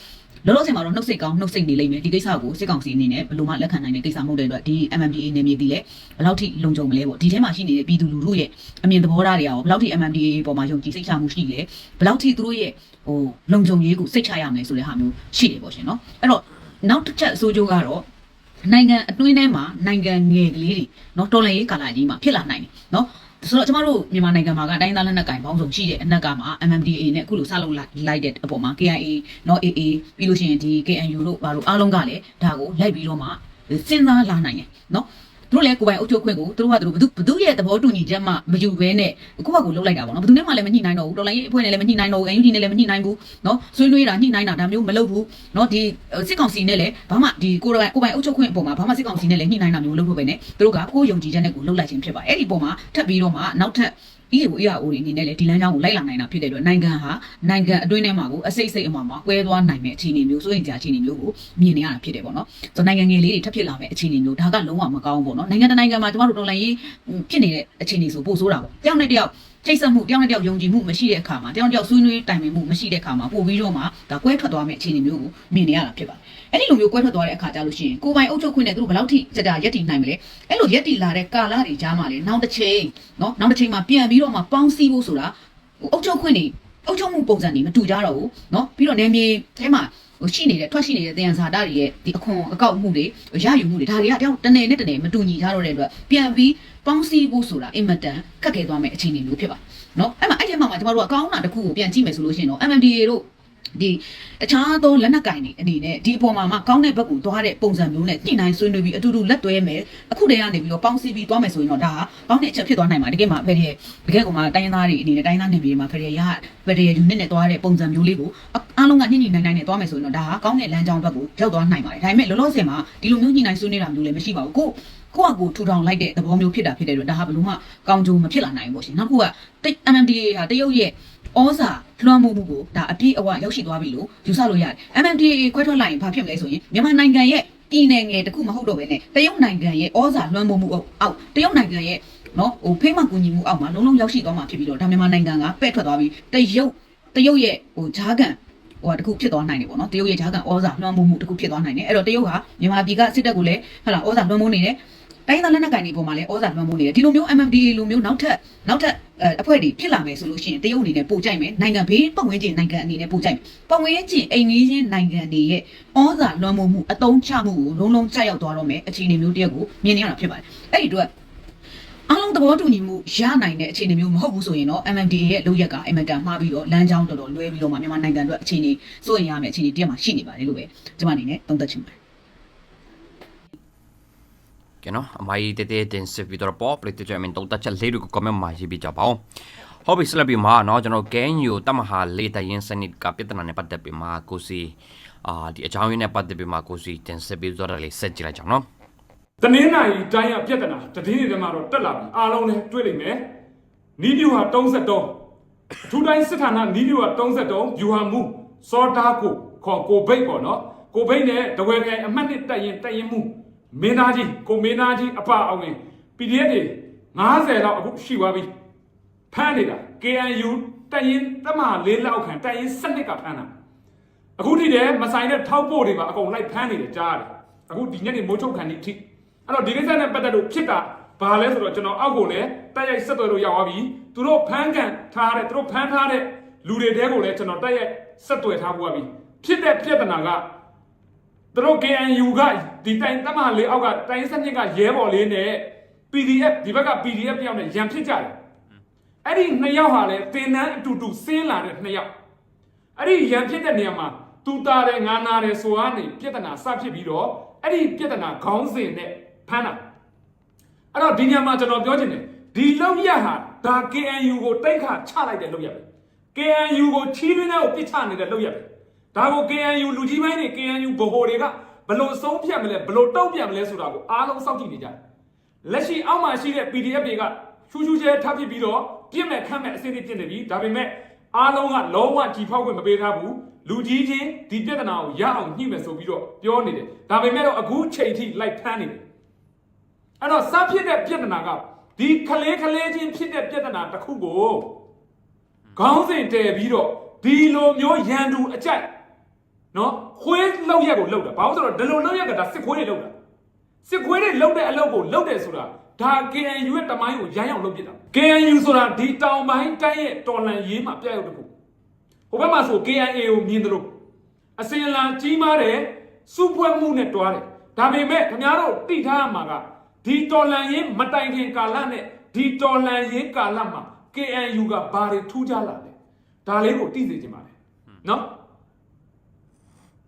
လောလောဆယ်မှာတော့နှုတ်ဆက်ကောင်းနှုတ်ဆက်နေလိမ့်မယ်ဒီကိစ္စကိုစစ်ကောင်စီအနေနဲ့ဘယ်လိုမှလက်ခံနိုင်တဲ့ကိစ္စမဟုတ်တဲ့အတွက်ဒီ MMDA နေမြေဒီလေဘယ်လောက်ထိလုံခြုံမလဲပေါ့ဒီထဲမှာရှိနေတဲ့ပြည်သူလူထုရဲ့အမြင်သဘောထားတွေရောဘယ်လောက်ထိ MMDA ပေါ်မှာယုံကြည်စိတ်ချမှုရှိလဲဘယ်လောက်ထိသူတို့ရဲ့လုံခြုံရေးကိုစိတ်ချရမလဲဆိုတဲ့ဟာမျိုးရှိတယ်ပေါ့ရှင်နော်အဲ့တော့နောက်တစ်ချက်အဆိုးကျိုးကတော့နိုင်ငံအတွင်းထဲမှာနိုင်ငံငယ်ကလေးတွေနော်တော်လှန်ရေးကာလကြီးမှာဖြစ်လာနိုင်တယ်နော်ဆိုတော့ကျမတို့မြန်မာနိုင်ငံမှာကတိုင်းသားလက်နက်ကိုင်ပေါင်းစုံရှိတဲ့အနက်ကမှာ MMDA နဲ့အခုလိုစလုပ်လိုက်တဲ့အပေါ်မှာ KIA နော် AA ပြီးလို့ရှိရင်ဒီ KNU တို့ဘာလို့အားလုံးကလည်းဒါကိုလိုက်ပြီးတော့မှစဉ်းစားလာနိုင်တယ်နော်သူတို့လည်းကိုယ်ပိုင်အုပ်ချုပ်ခွင့်ကိုသူတို့ကသူတို့ဘသူရဲ့သဘောတူညီချက်မှမယူဘဲနဲ့ကိုယ့်ဘက်ကိုလှုပ်လိုက်တာပေါ့နော်ဘသူနဲ့မှလည်းမညှိနှိုင်းတော့ဘူးတော်လိုင်းရေးအဖွဲ့နဲ့လည်းမညှိနှိုင်းတော့ဘူး UNG နဲ့လည်းမညှိနှိုင်းဘူးနော်ဆွေးနွေးတာညှိနှိုင်းတာဒါမျိုးမလုပ်ဘူးနော်ဒီစစ်ကောင်စီနဲ့လည်းဘာမှဒီကိုယ်ပိုင်အုပ်ချုပ်ခွင့်အပေါ်မှာဘာမှစစ်ကောင်စီနဲ့လည်းညှိနှိုင်းတာမျိုးလုပ်ဖို့ပဲနဲ့သူတို့ကကိုယ်ယုံကြည်ချက်နဲ့ကိုလှုပ်လိုက်ခြင်းဖြစ်ပါအဲ့ဒီပုံမှာထပ်ပြီးတော့မှနောက်ထပ်EAO တွေအနေနဲ့လည်းဒီလမ်းကြောင်းကိုလိုက်လာနိုင်တာဖြစ်တဲ့အတွက်နိုင်ငံဟာနိုင်ငံအတွင်းထဲမှာကိုအစိတ်စိတ်အမှာကွဲသွားနိုင်မဲ့အခြေအနေမျိုးစိုးရင်ကြာအခြေအနေမျိုးကိုမြင်နေရတာဖြစ်တယ်ပေါ့နော်ဆိုတော့နိုင်ငံငယ်လေးတွေထပ်ဖြစ်လာမဲ့အခြေအနေမျိုးဒါကလုံးဝမကောင်းဘူးပေါ့နော်နိုင်ငံတနိုင်ငံမှာကျမတို့တော်လှန်ရေးဖြစ်နေတဲ့အခြေအနေဆိုပို့ဆိုးတာပေါ့တယောက်နဲ့တယောက်ချိတ်ဆက်မှုတယောက်နဲ့တယောက်ယုံကြည်မှုမရှိတဲ့အခါမှာတယောက်နဲ့တယောက်ဆွေးနွေးတိုင်ပင်မှုမရှိတဲ့အခါမှာပို့ပြီးတော့မှဒါကွဲထွက်သွားမဲ့အခြေအနေမျိုးကိုမြင်နေရတာဖြစ်ပါတယ်အဲ့ဒီလိုမျိုးကွဲထွက်သွားတဲ့အခါကျလို့ရှိရင်ကိုယ်ပိုင်အုပ်ချုပ်ခွင့်နဲ့သူတို့ဘယ်လောက်ထိကြာရက်တည်နိုင်မလဲအဲ့လိုရက်တည်လာတဲ့ကာလတွေကြားမှာလေနောက်တစ်ချိန်နော်နောက်တစ်ချိန်မှာပြန်ပြီးတော့မှပေါင်းစည်းဖို့ဆိုတာအုပ်ချုပ်ခွင့်တွေအုပ်ချုပ်မှုပုံစံတွေမတူကြတော့ဘူးနော်ပြီးတော့နယ်မြေထဲမှာရှိနေတဲ့ထွက်ရှိနေတဲ့တရားစာတတွေရဲ့ဒီအခွန်အကောက်မှုတွေရယူမှုတွေဒါတွေကတယောက်တနေနဲ့တနေမတူညီကြတော့တဲ့အတွက်ပြန်ပြီးပေါင်းစည်းဖို့ဆိုတာအင်မတန်ခက်ခဲသွားမယ့်အခြေအနေမျိုးဖြစ်ပါတယ်နော်အဲ့ထဲမှာကျမတို့ကကောင်းတာတစ်ခုကိုပြန်ကြည့်မယ်ဆိုလို့ရှိရင်တော့ MMDA တို့ဒီတခြားသောလက်နက်ကင်တွေအနေနဲ့ဒီအပေါ်မှာကောင်းတဲ့ဘက်ကိုသွားတဲ့ပုံစံမျိုးနဲ့ညှိနှိုင်းဆွေးနွေးပြီးအတူတူလက်တွဲမယ်အခုတည်းကနေပြီးတော့ပေါင်းစည်းပြီးသွားမယ်ဆိုရင်တော့ဒါကောင်းတဲ့အချက်ဖြစ်သွားနိုင်မှာတကယ်မှာဖက်တကယ်ကောင်မှတိုင်းသားတွေအနေနဲ့တိုင်းသားနယ်မြေမှာဖက်တယူနစ်နဲ့သွားတဲ့ပုံစံမျိုးလေးကိုအားလုံးကညှိနှိုင်းနဲ့သွားမယ်ဆိုရင်တော့ဒါကကောင်းတဲ့လမ်းကြောင်းဘက်ကိုရောက်သွားနိုင်ပါတယ်ဒါပေမဲ့လောလောဆယ်မှာဒီလိုမျိုးညှိနှိုင်းဆွေးနွေးတာမျိုးလည်းမရှိပါဘူးကိုထူထောင်လိုက်တဲ့သဘောမျိုးဖြစ်တာဖြစ်တဲ့အတွက်ဒါဟာဘယ်လိုမှကောင်းကျိုးမဖြစ်လာနိုင်ဘူးပေါ့ရှင်နောက်တစ်ခုက MMDA ဟာတရုတ်ရဲ့ဩဇာလွှမ်းမိုးမှုကိုဒါအပြည့်အဝရောက်ရှိသွားပြီလို့ယူဆလို့ရတယ် MMDA ခွဲထွက်လိုက်ရင်ဘာဖြစ်မလဲဆိုရင်မြန်မာနိုင်ငံရဲ့ပြည်နယ်ငယ်တစ်ခုမဟုတ်တော့ဘဲနဲ့တရုတ်နိုင်ငံရဲ့ဩဇာလွှမ်းမိုးမှုအောက်တရုတ်နိုင်ငံရဲ့နော်ဖိမကူညီမှုအောက်မှာလုံးလုံးရောက်ရှိသွားမှာဖြစ်ပြီးတော့ဒါမြန်မာနိုင်ငံကပဲ့ထွက်သွားပြီးတရုတ်ရဲ့ဂျားကန်တခုဖြစ်သွားနိုင်တယ်ပေါ့နော်တရုတ်ရဲ့ဂျားကန်ဩဇာလွှမ်းမိုးမှုတခုဖြစ်သွားနိုင်တယ်အဲ့တော့တရုတ်ဟာမြန်မာပြည်ကစစ်တပ်ကိုလည်းဟုတ်လားဩဇာလွှမ်းမိုးနေတယ်တိုင်းသားလက်နက်ကိုင်တွေပေါ်မှာလည်းဩဇာလွှမ်းမိုးနေတယ်ဒီလိုမျိုး MMDA လိုမျိုးနောက်ထပ်အဖွဲ့တွေဖြစ်လာမယ်ဆိုလို့ရှိရင်တရုတ်အနေနဲ့ပို့ကြိုက်မယ်နိုင်ငံဘေးပတ်ဝန်းကျင်နိုင်ငံအနေနဲ့ပို့ကြိုက်မယ်ပတ်ဝန်းကျင်အိမ်နီးချင်းနိုင်ငံတွေရဲ့ဩဇာလွှမ်းမိုးမှုအသုံးချမှုကိုလုံးလုံးကျရောက်သွားတော့မယ်အခြေအနေမျိုးတရက်ကိုမြင်နေရတာဖြစ်ပါတယ်အဲ့ဒီအတွက်အားလုံးသဘောတူညီမှုရနိုင်တဲ့အခြေအနေမျိုးမဟုတ်ဘူးဆိုရင်တော့ MMDA ရဲ့လုပ်ရက်ကအင်မတန်မှားပြီးတော့လမ်းကြောင်းတော်တော်လွဲပြီးတော့မှမြန်မာနိုင်ငံအတွက်အခြေအနေစိုးရင်ရမယ်အခြေအနေတရက်မှာရှိနေပါတယ်လို့ပဲကျွန်မအနေနဲ့သုံးသပ်ချင်ပါတယ်ကဲနော်အမိုင်းတဲတင်စစ်ဗီဒီယိုပေါ်ပလက်ချမန်တော့တချက်လေးကိုကမန့်မှာရေးပြကြပါဦးဟုတ်ပြီဆက်လက်ပြီးမှာနော်ကျွန်တော်ဂိမ်းယူတမဟာလေးတရင်စနစ်ကပြဿနာနဲ့ပတ်သက်ပြီးမှာကိုစီဒီအကြောင်းရင်းနဲ့ပတ်သက်ပြီးမှာကိုစီတင်ဆက်ပြီးတော့လေးဆက်ကြည့်လိုက်ကြအောင်နော်တနင်္လာရီတိုင်းရပြဿနာတတိယတွေမှာတော့တက်လာပြီအားလုံးလည်းတွေ့လိမ့်မယ်နီးပြူဟာ33ထူတိုင်းစစ်ဌာနနီးပြူဟာ33ဗျူဟာမှုစောတာကိုခေါ်ကိုဘိတ်ပေါ့နော်ကိုဘိတ်နဲ့တဝဲခိုင်အမှတ်1တက်ရင်မှုမင်းသားကြီးကိုမင်းသားကြီးအပအောင်ရင် PDF တွေ90လောက်အခုရှိသွားပြီဖမ်းနေတာ KNU တက်ရင်တမ4လောက်ခံတက်ရင်7ကဖမ်းတာအခုထိတည်းမဆိုင်တဲ့ထောက်ပို့တွေပါအကုန်လိုက်ဖမ်းနေတယ်ကြားတယ်အခုဒီညနေမိုးချုပ်ခံနေအထိအဲ့တော့ဒီကိစ္စနဲ့ပတ်သက်လို့ဖြစ်တာဘာလဲဆိုတော့ကျွန်တော်အောက်ကိုလည်းတက်ရိုက်ဆက်သွယ်လို့ရောက်သွားပြီသူတို့ဖမ်းထားတဲ့လူတွေတဲကိုလည်းကျွန်တော်တက်ရိုက်ဆက်သွယ်ထားဖို့ရပြီဖြစ်တဲ့ပြဿနာကသူတို့ KNU ကဒီတိုင်းတမလေးအောက်ကတိုင်းစနစ်ကရဲဘော်လေးနဲ့ PDF ဒီဘက်က PDF တယောက်နဲ့ရန်ဖြစ်ကြတယ်အဲ့ဒီ2ယောက်ဟာလည်းတင်တန်းအတူတူဆင်းလာတဲ့2ယောက်အဲ့ဒီရန်ဖြစ်တဲ့နေရာမှာသူတာတယ်ငါနာတယ်ဆိုကနေပြဿနာစဖြစ်ပြီးတော့အဲ့ဒီပြဿနာခေါင်းစဉ်နဲ့ဖမ်းတာအဲ့တော့ဒီညမှာကျွန်တော်ပြောချင်တယ်ဒီလောက်ရဟာဒါ KNU ကိုတိတ်ခါချလိုက်တဲ့လောက်ရပဲ KNU ကိုချီးတွင်းတဲ့ကိုပြစ်ချနေတဲ့လောက်ရပဲဒါကို KNU လူကြီးပိုင်းတွေ KNU ဗဟိုတွေကဘလို့ဆုံးဖြတ်မလဲဘလို့တုံ့ပြန်မလဲဆိုတာကိုအားလုံးစောင့်ကြည့်နေကြတယ်လက်ရှိအောက်မှာရှိတဲ့ PDF တွေကရှူးရှူးကျဲထပ်ဖြစ်ပြီးတော့ပြစ်မဲ့ခတ်မဲ့အစစ်အစစ်ပြစ်နေပြီဒါပေမဲ့ အားလုံးကလုံးဝကြည်ဖောက်ခွင့်မပေးထားဘူးလူကြီးချင်းဒီပြဿနာကိုရအောင်ညှိမယ်ဆိုပြီးတော့ပြောနေတယ်ဒါပေမဲ့တော့အခုချိန်ထိလိုက်ဖမ်းနေတယ်အဲ့တော့စဖြစ်တဲ့ပြဿနာကဒီခလေးချင်းဖြစ်တဲ့ပြဿနာတစ်ခုကိုခေါင်းစဉ်တည်ပြီးတော့ဒီလိုမျိုးရန်သူအကြိုက်နော်ခွေးလောက်ရက်ကိုလောက်တာဘာလို့ဆိုတော့ဒီလိုလောက်ရက်ကဒါစစ်ခွေးတွေလောက်တာစစ်ခွေးတွေလောက်တဲ့အလုပ်ကိုလောက်တယ်ဆိုတာဒါ KNU ရဲ့တမိုင်းကိုရမ်းအောင်လုပ်ပြတာ KNU ဆိုတာဒီတောင်ပိုင်းတိုင်းရဲ့တော်လှန်ရေးမှာပြရုပ်တစ်ခုဟိုဘက်မှာဆို KNA ကိုမြင်တယ်လို့အစင်လာကြီးမားတယ်စုဖွဲ့မှုနဲ့တွားတယ်ဒါပေမဲ့ခင်ဗျားတို့သိထားရမှာကဒီတော်လှန်ရေးမတိုင်ခင်ကာလနဲ့ဒီတော်လှန်ရေးကာလမှာ KNU ကဘာတွေထူးခြားလာလဲဒါလေးကိုသိစေချင်ပါတယ်နော်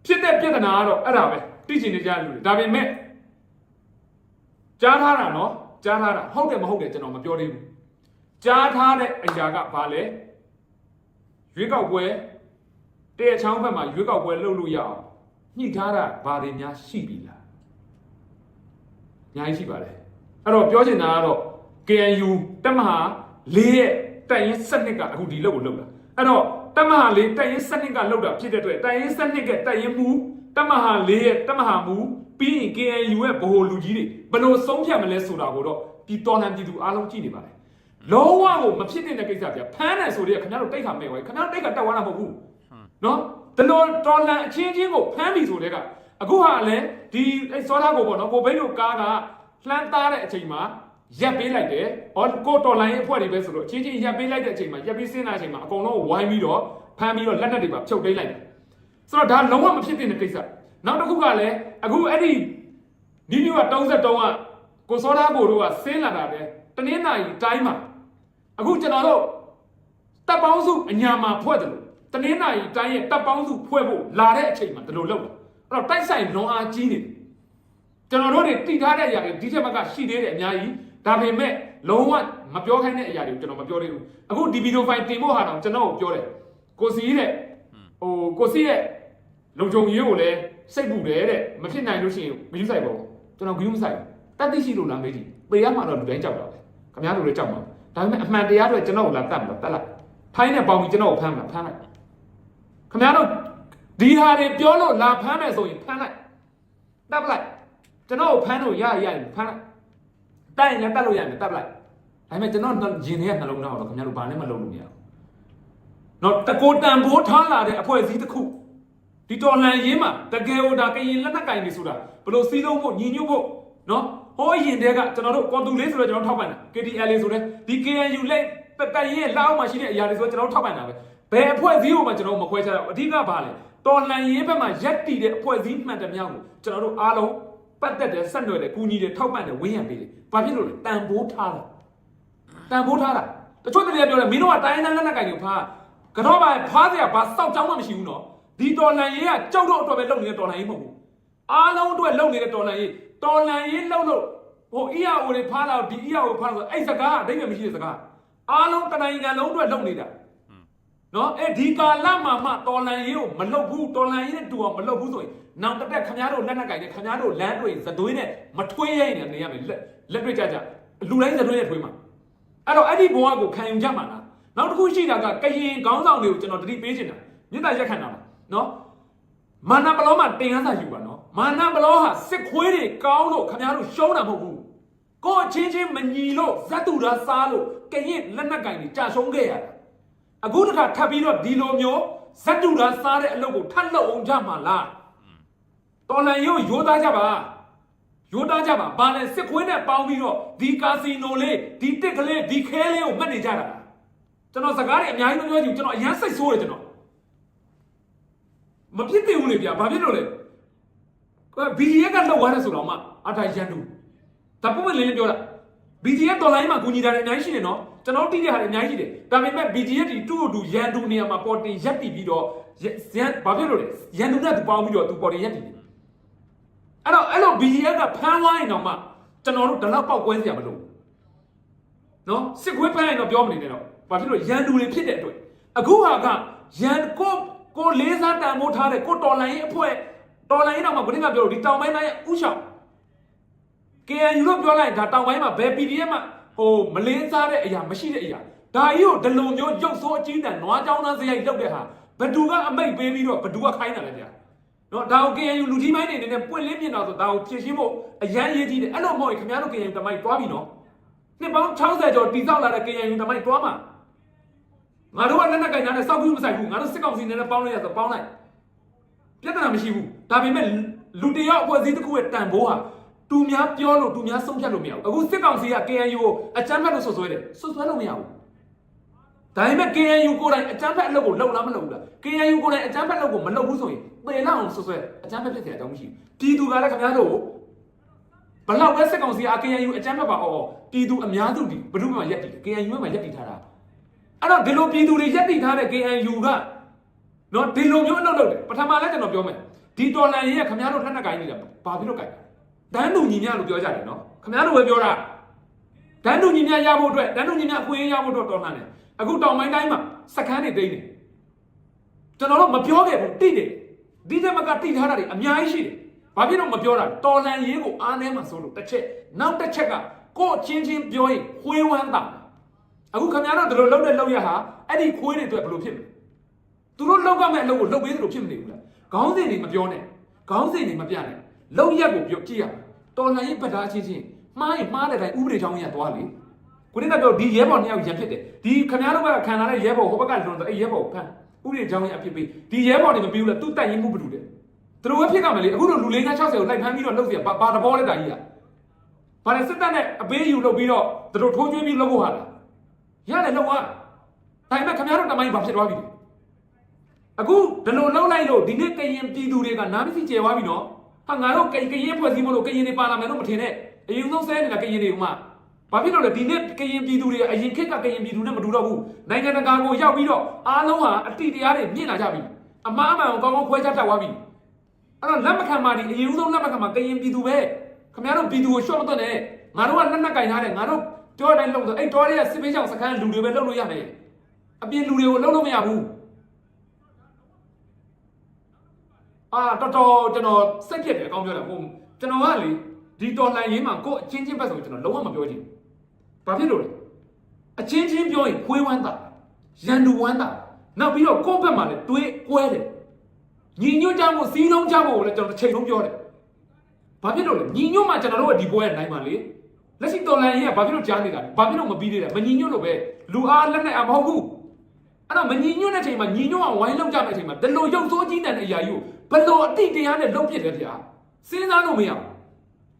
ဖြစ်တဲ့ပြဿနာကတော့အဲ့ဒါပဲသိချင်နေကြလူတွေဒါပေမဲ့ကြားထားတာနော်ကြားထားတာဟုတ်တယ်မဟုတ်တယ်ကျွန်တော်မပြောသေးဘူးကြားထားတဲ့အရာကဘာလဲရွေးကောက်ပွဲတရချောင်းဘက်မှာရွေးကောက်ပွဲလုပ်လို့ရအောင်ညှိထားတာဘာတွေများရှိပြီလားအများကြီးရှိပါတယ်အဲ့တော့ပြောချင်တာကတော့ KNU တက်မဟာ၄ရဲ့တိုင်ရင်စနစ်ကအခုဒီလောက်ကိုလောက်တာအဲ့တော့တက်မဟာ၄တိုင်ရင်စနစ်ကလောက်တာဖြစ်တဲ့အတွက်တိုင်ရင်စနစ်ကတိုင်ရင်မူတက်မဟာ၄ရဲ့တက်မဟာမူပြီးရင် KNU ရဲ့ဗဟိုလူကြီးတွေဘယ်လိုဆုံးဖြတ်မလဲဆိုတာကိုတော့ဒီတော်လှန်ပြည်သူအားလုံးကြည့်နေပါတယ်လုံးဝကိုမဖြစ်တဲ့ကိစ္စပြဖမ်းတယ်ဆိုတော့ခင်ဗျားတို့တိတ်ခါမဲ့ဝဲခင်ဗျားတို့တိတ်ခါတက်သွားတာမဟုတ်ဘူးနော်ဒီလိုတော်လှန်အချင်းချင်းကိုဖမ်းပြီဆိုတဲ့ကအခုဟာလည်းဒီစောသားကိုပေါ့နော်ကိုဘိန်းတို့ကားကလှမ်းသားတဲ့အချိန်မှာရက်ပေးလိုက်တယ်ဟောကိုတော်လှန်ရေးအဖွဲ့တွေပဲဆိုတော့အချင်းချင်းရက်ပေးလိုက်တဲ့အချိန်မှာရက်ပေးစင်းတဲ့အချိန်မှာအကုန်လုံးဝိုင်းပြီးတော့ဖမ်းပြီးတော့လက်နက်တွေပါဖြုတ်သိမ်းလိုက်တယ်ဆိုတော့ဒါလုံးဝမဖြစ်တဲ့ကိစ္စနောက်တစ်ခုကလည်းအခုအဲ့ဒီနီးနီးက33ကကိုစောသားကိုတို့ကဆင်းလာတာပဲတနင်္လာရီတိုင်းမှာအခုကျွန်တော်တို့တပ်ပေါင်းစုအညာမှာဖွဲ့တယ်လို့တနင်္လာရီတိုင်းရဲ့တပ်ပေါင်းစုဖွဲ့ဖို့လာတဲ့အချိန်မှာဒီလိုလုပ်တယ်အဲ့တော့တိုက်ဆိုင်လွန်အားကြီးနေတယ်ကျွန်တော်တို့တွေတိထားတဲ့အရာတွေဒီထက်မှကရှိသေးတယ်အများကြီးဒါပေမဲ့လုံးဝမပြောခိုင်းတဲ့အရာတွေကိုကျွန်တော်မပြောသေးဘူးအခုဒီဗီဒီယိုဖိုင်တင်ဖို့ဟာတော့ကျွန်တော်ကိုပြောတယ်ကိုစီတဲ့ကိုစီရဲ့လုံခြုံရေးကိုလည်းစိတ်ပူတယ်တဲ့မဖြစ်နိုင်လို့ရှိရင်မယူဆိုင်ပါဘူးကျွန်တော်ဂရုမစိုက်ဘူးတတ်သိရှိလို့လားမေးကြည့်ပေရမှာတော့လူတိုင်းကြောက်တာပဲခင်ဗျားတို့လည်းကြောက်မှာဒါပေမဲ့အမှန်တရားတွေကျွန်တော်ကိုလာတတ်မှာတတ်လိုက်ထိုင်းနဲ့ပေါင်းပြီးကျွန်တော်ကိုဖမ်းမှာဖမ်းလိုက်ခင်ဗျားတို့ဒီဟာတွေပြောလို့လာဖမ်းမယ်ဆိုရင်ဖမ်းလိုက်တတ်လိုက်ကျွန်တော်ကိုဖမ်းလို့ရရင်ဖမ်းလိုက်တိုက်ရင်လည်းတတ်လို့ရမယ်တတ်လိုက်ဒါပေမဲ့ကျွန်တော်ရင်ထဲကနှလုံးသားတော့ခင်ဗျားတို့ဘာနဲ့မလုပ်လို့မရဘူးနော်တကိုတန်ဖိုးထားလာတဲ့အဖွဲ့အစည်းတစ်ခုဒီတော်လှန်ရေးမှာတကယ်ဟိုဒါကရင်လက်နက်ကင်နေဆိုတာဘလို့စီးလုံးဖို့ညီညွတ်ဖို့နော်ဟောရင်တဲကကျွန်တော်တို့ကွန်တူလေးဆိုတော့ကျွန်တော်ထောက်ပံ့တာ KTL ဆိုတဲ့ဒီ KNU လက်တိုင်ရင်လက်အောက်မှာရှိတဲ့အရာတွေဆိုတော့ကျွန်တော်ထောက်ပံ့တာပဲဘယ်အဖွဲ့အစည်းကိုမှကျွန်တော်မခွဲခြားတော့အဓိကဘာလဲတော်လှန်ရေးဘက်မှာရက်တည်တဲ့အဖွဲ့အစည်းမှန်တယ်များကိုကျွန်တော်တို့အားလုံးပတ်သက်တယ်ဆက်နွယ်တယ်ကူညီတယ်ထောက်ပံ့တယ်ဝင်းရံပေးတယ်ဘာဖြစ်လို့လဲတန်ဖိုးထားတာတန်ဖိုးထားတာတချို့တည်းပြောတယ်မင်းတို့ကတိုင်းတိုင်းလက်နက်ကင်ကိုဖားကတော့ပါဖားစရာဘာစောက်ကြောင်းမှမရှိဘူးနော်ဒီတော်လှန်ရေးကကြောက်တော့အတွက်ပဲလုပ်နေတဲ့တော်လှန်ရေးမဟုတ်ဘူးအားလုံးအတွက်လုပ်နေတဲ့တော်လှန်ရေးလုပ်လို့ဟို EAO တွေဖားလာဒီ EAO ဖားလို့အဲ့စကားအဓိပ္ပာယ်မရှိတဲ့စကားအားလုံးတနိုင်ငံလုံးအတွက်လုပ်နေတာနော်ဒီကာလမှာမှတော်လှန်ရေးကိုမလုပ်ဘူးတော်လှန်ရေးနဲ့တူအောင်မလုပ်ဘူးဆိုရင်နောက်တစ်တက်ခင်ဗျားတို့လက်နက်ကင်နဲ့ခင်ဗျားတို့လမ်းတွေဇသွေးနဲ့မထွေးရိုက်နေရမယ်လက်တွေ့ကြလူတိုင်းဇသွေးနဲ့ထွေးမှာအဲ့တော့အဲ့ဒီဘဝကိုခံယူကြမှာလားနောက်တစ်ခုရှိတာကကရင်ခေါင်းဆောင်တွေကိုကျွန်တော်တတိပေးချင်တာမြစ်တာရက်ခံတာလားနော်မာနပလောမှာတင်ရစာယူပါနော်မာနပလောဟာစစ်ခွေးတွေကောင်းလို့ခင်ဗျားတို့ရှုံးတာမဟုတ်ဘူးကိုအချင်းချင်းမညီလို့ဇတ်တူတာစားလို့ကရင်လက်နက်ကင်တွေကြာရှုံးခဲ့ရတာအခုတခါထပ်ပြီးတော့ဒီလိုမျိုးဇတ်တူတာစားတဲ့အလုပ်ကိုထပ်လုပ်အောင်ကြမှာလားတော်လန်ရိုးရိုးသားကြပါဘာလဲစစ်ခွေးနဲ့ပေါင်းပြီးတော့ဒီကာစီနိုလေးဒီတစ်ကလေးဒီခဲလေးကိုမှတ်နေကြတာကျွန်တော်စကားတွေအများကြီးမပြောချင်ဘူးကျွန်တော်အရန်စိတ်ဆိုးတယ်ကျွန်တော်မဖြစ်သေးဘူးလေဗျာဘာဖြစ်လို့လဲBGF ကလောက်သွားတယ်ဆိုတော့မှအထိုင်ရန်တူဒါပုံမှန်လေးပြောတာ BGF တော်လိုင်းမှာကူညီတာလည်းအများကြီးရှိတယ်နော်ကျွန်တော်တိတဲ့ဟာလည်းအများကြီးရှိတယ်ဒါပေမဲ့ BGF ဒီတူတူရန်တူနေရာမှာပေါ်တင်ရက်တည်ပြီးတော့ဘာဖြစ်လို့လဲရန်တူနဲ့သူပေါင်းပြီးတော့သူပေါ်တင်ရက်တည်တယ်အဲ့တော့ BGF ကဖမ်းသွားရင်တော့မှကျွန်တော်တို့ဒီလောက်ပေါက်ကွဲစရာမလိုနော်စစ်ခွေးဖမ်းရင်တော့ပြောမနေနဲ့တော့ဘာဖြစ်လို့ရန်တူတွေဖြစ်တဲ့အတွက်အခုဟာကရန်ကိုလေးစားတန်ဖိုးထားတဲ့ကိုတော်လိုင်းရဲ့အဖွဲ့တော်လိုင်းတော့မှဘယ်နည်းကပြောလို့ဒီတောင်ပိုင်းသားရဲ့ဥဆောင် KNU လို့ပြောလိုက်ဒါတောင်ပိုင်းမှာဘယ် PDF မှာဟိုမလင်းစားတဲ့အရာမရှိတဲ့အရာ ဒါကြီးကိုဒလုံမျိုးရုပ်ဆိုးအကြီးတန်းနွားကြောင်းသားစရိုက်လောက်တဲ့ဟာဘသူကအမိတ်ပေးပြီးတော့ဘသူကခိုင်းတာလဲဗျာနော်ဒါကို KNU လူကြီးမိုင်းနေနေပွင့်လင်းမြင်တော့ဆိုဒါကိုဖြည့်ရှင်းဖို့အရန်ရေးကြီးတယ်အဲ့လိုမဟုတ်ရင်ခင်ဗျားတို့ KNU တမိုက်တွားပြီနော်နှစ်ပေါင်း60ကျော်တည်ဆောက်လာတဲ့ KNU တမိုက်တွားမှာငါတို့ကလက်နက်ကင်သားနဲ့စောက်ပြီးမဆိုင်ဘူးငါတို့စစ်ကောင်စီနဲ့ပေါင်းလိုက်ရဆိုပေါင်းလိုက်ပြဿနာမရှိဘူးဒါပေမဲ့လူတယောက်အဖွဲ့အစည်းတစ်ခုရဲ့တန်ဖိုးဟာသူများပြောလို့သူများဆုံးဖြတ်လို့မရဘူးအခုစစ်ကောင်စီက KNU ကိုအကြမ်းဖက်လို့ဆွဆွဲတယ်ဆွဆွဲလို့မရဘူးဒါပေမဲ့ KNU ကိုယ်တိုင်အကြမ်းဖက်အလုပ်ကိုလုပ်လားမလုပ်ဘူးလား KNU ကိုယ်တိုင်အကြမ်းဖက်အလုပ်ကိုမလုပ်ဘူးဆိုရင်ပေလောက်အောင်ဆွဆွဲအကြမ်းဖက်ဖြစ်တဲ့အကြောင်းမရှိဘူးပြည်သူကလည်းခင်ဗျားတို့ဘလောက်ပဲစစ်ကောင်စီက KNU အကြမ်းဖက်ပါအော်ပြည်သူအများစုဒီဘယ်သူမှရက်တည် KNU မှရက်တည်ထားတာအဲ့တော့ဒီလိုပြည်သူတွေရက်တည်ထားတဲ့ KNU ကနော်ဒီလိုမျိုးအလုပ်လုပ်တယ်ပထမလည်းကျွန်တော်ပြောမယ်ဒီတော်လန်ရေးကခင်ဗျားတို့လက်နက်ကိုင်းနေတာဘာဖြစ်လို့ကိုင်းတန်းတူညီမျှလို့ပြောကြတယ်နော်ခင်ဗျားတို့ပဲပြောတာတန်းတူညီမျှရဖို့အတွက်တန်းတူညီမျှအခွင့်အရေးရဖို့အတွက်တော်လှန်တယ်အခုတောင်ပိုင်းတိုင်းမှာစခန်းတွေတိတ်နေကျွန်တော်တို့မပြောခဲ့ဘူးတိတယ်ဒီတဲ့မကတိထားတာတွေအများကြီးရှိတယ်ဘာဖြစ်လို့မပြောတာတော်လန်ရေးကိုအားနည်းမှဆိုလို့တစ်ချက်နောက်တစ်ချက်ကကို့ချင်းချင်းပြောရင်ခွေးဝမ်းတာအခုခင်ဗျားတို့ဒီလိုလုပ်တဲ့လုပ်ရဟာအဲ့ဒီခွေးတွေအတွက်ဘယ်လိုဖြစ်မလဲသူတို့လောက်ကမဲ့အလုပ်ကိုလုပ်ပေးသလိုဖြစ်မနေဘူးလားခေါင်းစဉ်တွေမပြောနဲ့ခေါင်းစဉ်တွေမပြနဲ့လောက်ရက်ကိုပြောကြည့်ရတော်လှန်ရေးပတ်သားချင်းချင်းမှားရင်မှားတဲ့တိုင်းဥပဒေချောင်းကြီးကသွားလေကိုနေ့ကပြောဒီရဲဘော်2ယောက်ရန်ဖြစ်တယ်ဒီခင်ဗျားတို့ကခံလာတဲ့ရဲဘော်ဟိုဘက်ကလွန်တော့အဲ့ရဲဘော်ဖမ်းဥပဒေချောင်းကြီးအဖြစ်ပေးဒီရဲဘော်တွေမပြီးဘူးလားသူ့တိုက်ရင်မှုဘလူတယ်သူတို့ပဲဖြစ်ကမယ်လေအခုတော့လူလေး60ကိုလိုက်ဖမ်းပြီးတော့လုပ်เสียဘာတဘောလဲတာကြီးကဘာလဲစစ်တပ်နဲ့အပေးယူလုပ်ပြီးတော့သူတို့ထိုးကျွေးပြီးလုပ်ဖို့ဟာလားရတယ်လုပ်သွားဒါပေမဲ့ခင်ဗျားတို့တမိုင်းဘာဖြစ်သွားပြီလဲအခုဒီလိုလုံးလိုက်လို့ဒီနေ့ကရင်ပြည်သူတွေကနားမသိကျေသွားပြီနော်ဟာငါတို့ကရင်ဖွဲ့စည်းမလို့ကရင်တွေပါလာမယ်လို့မထင်နဲ့အရင်ဆုံးဆဲနေတာကရင်တွေဥမာဘာဖြစ်လို့လဲဒီနေ့ကရင်ပြည်သူတွေအရင်ခေတ်ကကရင်ပြည်သူနဲ့မတူတော့ဘူးနိုင်ငံတကာကိုရောက်ပြီးတော့အားလုံးဟာအတိတရားတွေမြင့်လာကြပြီအမှားအမှန်ကိုကောင်းကောင်းခွဲခြားတတ်သွားပြီအဲ့တော့လက်မခံပါဒီအရင်ဆုံးလက်မခံပါကရင်ပြည်သူပဲခင်ဗျားတို့ပြည်သူကိုရှော့မသွတ်နဲ့ငါတို့ကလက်နက်ကင်ထားတယ်ငါတို့ပြောတိုင်းလုပ်ဆိုအဲ့တော်ရဲ့စစ်ပေးချောင်စခန်းလူတွေပဲလုပ်လို့ရမယ်အပြင်လူတွေကိုလုပ်လို့မရဘူးတော်ကျွန်တော်စိတ်ဖြစ်တယ်အကောင်းပြောတာဟုတ်ကျွန်တော်ကလေဒီတော်လှန်ရေးမှာကိုယ်အချင်းချင်းပဲဆိုကျွန်တော်လုံးဝမပြောချင်ဘူးဘာဖြစ်လို့လဲအချင်းချင်းပြောရင်ခွေးဝမ်းတာရန်သူဝမ်းတာနောက်ပြီးတော့ကိုယ့်ဘက်မှာလည်းတွေးကွဲတယ်ညီညွတ်ကြဖို့စီးလုံးကြဖို့လည်းကျွန်တော်တစ်ချိန်လုံးပြောတယ်ဘာဖြစ်လို့လဲညီညွတ်မှကျွန်တော်တို့ကဒီပွဲရဲ့နိုင်ပါလေလက်ရှိတော်လှန်ရေးကဘာဖြစ်လို့ကြားနေတာဘာဖြစ်လို့မပြီးသေးလဲမညီညွတ်လို့ပဲလူအားလက်နဲ့အမဟုတ်ဘူးအဲ့တော့မညီညွတ်တဲ့အချိန်မှာညီညွတ်အောင်ဝိုင်းလုံးကြမယ့်အချိန်မှာဒီလိုရုပ်ဆိုးကြီးတဲ့အရာကြီးကိုဘယ်လိုအတိတရားနဲ့လုပ်ပြတယ်ဗျာစဉ်းစားလို့မရဘူ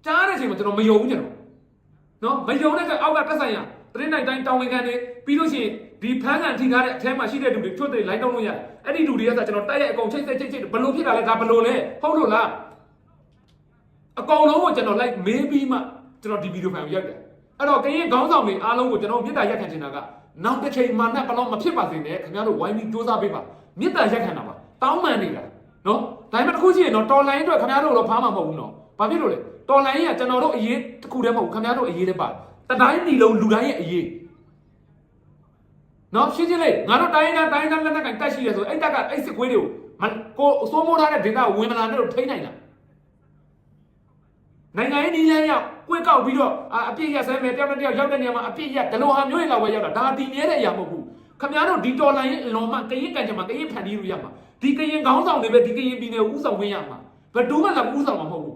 းကြားတဲ့အချိန်မှာကျွန်တော်မယုံဘူးကျွန်တော်နော်မယုံတဲ့အောက်ကတက်ဆိုင်ရတရင်နိုင်တိုင်းတောင်းဝင်ခံနေပြီးလို့ရှိရင်ဒီဖန်းကန်ထိထားတဲ့အထဲမှာရှိတဲ့လူတွေချွတ်တွေလိုက်တော့လို့ရတယ်အဲ့ဒီလူတွေကဆိုကျွန်တော်တိုက်ရဲ့အကုန်ချိတ်ဘယ်လိုဖြစ်တာလဲဒါဘယ်လိုလဲဟုတ်လို့လားအကောင်လုံးကိုကျွန်တော်လိုက်မေးပြီးမှကျွန်တော်ဒီဗီဒီယိုဖိုင်ကိုရိုက်တယ်အဲ့တော့ကရင်ခေါင်းဆောင်တွေအားလုံးကိုကျွန်တော်မြစ်တာရက်ခံချင်တာကနောက်တစ်ချိန်မှနဲ့ဘလို့မဖြစ်ပါစေနဲ့ခင်ဗျားတို့ဝိုင်းပြီးစူးစမ်းပေးပါမြစ်တာရက်ခံတာပါတောင်းပန်နေတာနော်ဒါပေမဲ့တစ်ခုရှိရင်တော့တော်လိုင်းအတွက်ခင်ဗျားတို့တော့ဖားမှာမဟုတ်ဘူးနော်ဘာဖြစ်လို့လဲတော်လိုင်းကကျွန်တော်တို့အရေးတစ်ခုတည်းမဟုတ်ဘူးခင်ဗျားတို့အရေးလည်းပါတယ်တတိုင်းဒီလုံးလူတိုင်းရဲ့အရေးနော်ရှင်းရှင်းလေးငါတို့တိုင်းလက်နက်ကတက်ရှိတယ်ဆိုအဲ့တက်ကအဲ့စစ်ခွေးတွေကိုစိုးမိုးထားတဲ့ဒေတာဝင်မလာနဲ့တော့ထိန်းနိုင်တာနိုင်ငံရေးနီးလန်းရောက်ကွေးကောက်ပြီးတော့အပြည့်ရက်ဆဲမယ်တယောက်တစ်ယောက်ရောက်တဲ့နေရာမှာအပြည့်ရက်ဒလိုဟာမျိုးတွေလောက်ပဲရောက်တာဒါတည်မြဲတဲ့အရာမဟုတ်ဘူးခင်ဗျားတို့ဒီတော်လိုင်းရဲ့အလွန်မှကရင်ကန်ချင်မှာကရင်ဖန်တီးလို့ရမှာဒီကရင်ခေါင်းဆောင်တွေပဲဒီကရင်ပြည်နယ်ကိုဥဆောင်ခွင့်ရမှာဘယ်သူမှလည်းဥဆောင်မှာမဟုတ်ဘူ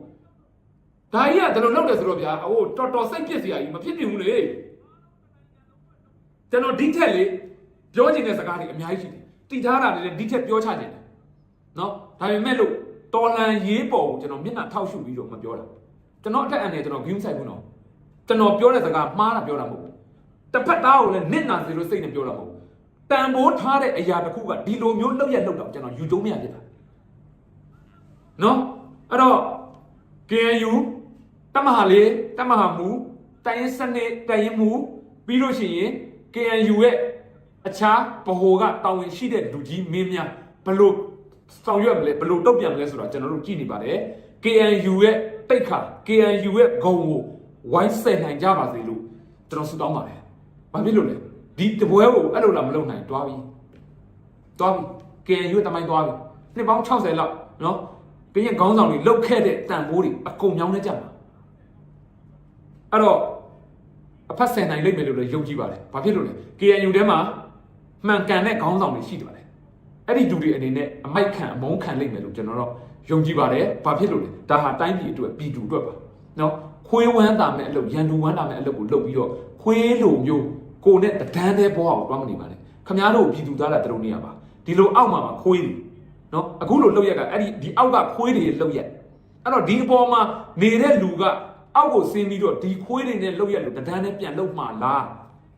းဒါကြီးကဒလိုလုပ်တယ်ဆိုတော့ဗျာဟိုတော်စိတ်ပြစ်စရာကြီးမဖြစ်နိုင်ဘူးလေကျွန်တော်ဒီထက်လေပြောချင်တဲ့စကားတွေအများကြီးရှိတယ်တည်ထားတာတွေလည်းဒီထက်ပြောချချင်တယ်နော်ဒါပေမဲ့လို့တော်လန်ရေးပေါ်ကိုကျွန်တော်မျက်နှာထောက်ရှုပြီးတော့မပြောတာကျွန်တော်အထက်အန်နဲ့ကျွန်တော်ဂိမ်းဆိုင်ဘူးနော်ကျွန်တော်ပြောတဲ့စကားမှားတာပြောတာမဟုတ်ဘူးတစ်ဖက်သားကိုလည်းနစ်နာစေလို့စိတ်နဲ့ပြောတာမဟုတ်ဘူးတန်ဖိုးထားတဲ့အရာတစ်ခုကဒီလိုမျိုးလောက်ရလောက်တော့ကျွန်တော်ယူကျုံးမရဖြစ်တာနော်အဲ့တော့ KNU တမဟာလေးတမဟာမူတိုင်းရင်စနစ်တိုင်းရင်မူပြီးလို့ရှိရင် KNU ရဲ့အခြားဗဟိုကတာဝန်ရှိတဲ့လူကြီးမင်းများဘလို့ဆောင်ရွက်မလဲဘလို့တုတ်ပြန်မလဲဆိုတာကျွန်တော်တို့ကြည့်နေပါတယ် KNU ရဲ့တိတ်ခါ KNU ရဲ့ဂုံကိုဝိုင်းဆယ်နိုင်ကြပါစေလို့ကျွန်တော်ဆုတောင်းပါတယ်။ဘာဖြစ်လို့လဲဒီတပွဲကိုအဲ့လိုလာမလုပ်နိုင်တွားပြီ KNU တမိုင်းတွားပြီနှစ်ပေါင်း60လောက်နော်ကရင်ခေါင်းဆောင်တွေလုတ်ခဲ့တဲ့တန်ဖိုးတွေအကုန်မြောင်းနေကြမှာအဲ့တော့ အဖက်ဆယ်နိုင်လိမ့်မယ်လို့လည်းယုံကြည်ပါတယ်ဘာဖြစ်လို့လဲ KNU ထဲမှာမှန်ကန်တဲ့ခေါင်းဆောင်တွေရှိတယ်အဲ့ဒီသူတွေအနေနဲ့အမိုက်ခံအမုန်းခံလိမ့်မယ်လို့ကျွန်တော်တော့ယုံကြည်ပါတယ်ဘာဖြစ်လို့လဲဒါဟာတိုင်းပြည်အတွက်ပြည်သူအတွက်ပါနော်ခွေးဝမ်းတာမဲ့အလုပ်ရန်သူဝမ်းတာမဲ့အလုပ်ကိုလုပ်ပြီးတော့ခွေးလိုမျိုးကိုနဲ့တဒန်းတဲ့ဘဝကိုတွားမနေပါနဲ့ခမားတို့ပြည်သူသားတာတို့နေရပါဒီလိုအောက်မှာခွေးတွေနော်အခုလိုလှုပ်ရက်ကအဲ့ဒီအောက်ကခွေးတွေလှုပ်ရက်အဲ့တော့ဒီအပေါ်မှာနေတဲ့လူကအောက်ကိုဆင်းပြီးတော့ဒီခွေးတွေနဲ့လှုပ်ရက်လို့တဒန်းနဲ့ပြန်လှုပ်မှလား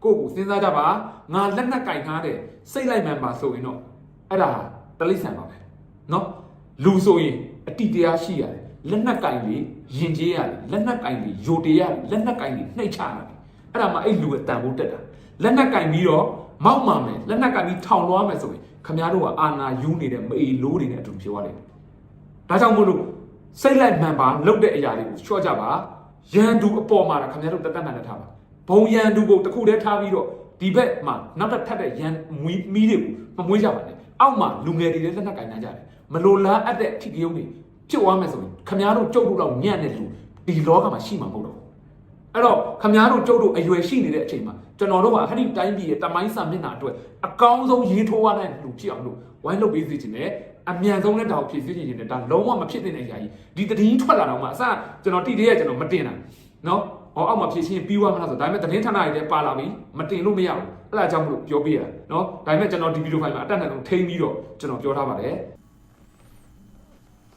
ကိုကိုစဉ်းစားကြပါငါလက်နက်ကင်ထားတဲ့စိတ်လိုက်မှန်ပါဆိုရင်တော့အဲ့ဒါတလိษံပါပဲနော်လူဆိုရင်အတိတရားရှိရတယ်လက်နက်ကင်လေးယဉ်ကျေးရတယ်လက်နက်ကင်လေးယိုတေးရတယ်လက်နက်ကင်လေးနှိပ်ချရတယ်အဲ့ဒါမှအဲ့လူရဲ့တန်ဖိုးတက်တာလက်နက်ကင်ပြီးတော့မောက်မှမယ်လက်နက်ကင်ပြီးထောင်လွှားမယ်ဆိုရင်ခမားတို့ကအာနာယူနေတဲ့မအေလိုးတွေနဲ့အတူဖြစ်သွားတယ်ဒါကြောင့်မို့လို့စိတ်လိုက်မှန်ပါလုပ်တဲ့အရာတွေကိုချော့ကြပါရန်သူအပေါ်မှာခမားတို့တက်တက်နဲ့ထားပါဘုံရန်သူကိုတစ်ခုတည်းထားပြီးတော့ဒီဘက်မှာနောက်တစ်ထပ်တဲ့ရန်မီးတွေကိုမမွေးကြပါနဲ့အောက်မှာလူငယ်တွေလည်းလက်နက်ကင်နိုင်ကြတယ်မလိုလားအပ်တဲ့ထိကရုံးတွေဖြစ်သွားမယ်ဆိုရင်ခမားတို့ကြုတ်လို့တော့ညံ့တဲ့လူဒီလောကမှာရှိမှာမဟုတ်တော့အဲ့တော့ခမားတို့ကြုတ်တို့အရွယ်ရှိနေတဲ့အချိန်မှာကျွန်တော်တို့ကဟဲ့ဒီတိုင်းပြည်ရဲ့တမိုင်းစာမျက်နှာအတွက်အကောင်းဆုံးရေးထိုးရတဲ့လူဖြစ်အောင်လို့ဝိုင်းလုပ်ပေးစီခြင်းနဲ့အမြန်ဆုံးနဲ့တောင်ဖြည့်ဆည်းခြင်းနဲ့ဒါလုံးဝမဖြစ်တဲ့အရာကြီးဒီတည်င်းထွက်လာတော့မှအစကျွန်တော်တိတည်းကကျွန်တော်မတင်တာနော်အောက်မှာဖြည့်ချင်းပြီးသွားမှလားဆိုဒါပေမဲ့သတင်းဌာနတွေလည်းပါလာပြီမတင်လို့မရဘူးအဲ့ဒါကြောင့်မလို့ပြောပြရနော်ဒါပေမဲ့ကျွန်တော်ဒီဗီဒီယိုဖိုင်မှာအတက်နဲ့ဆုံးထိန်းပြီးတော့ကျွန်တော်ပြောထားပါတယ်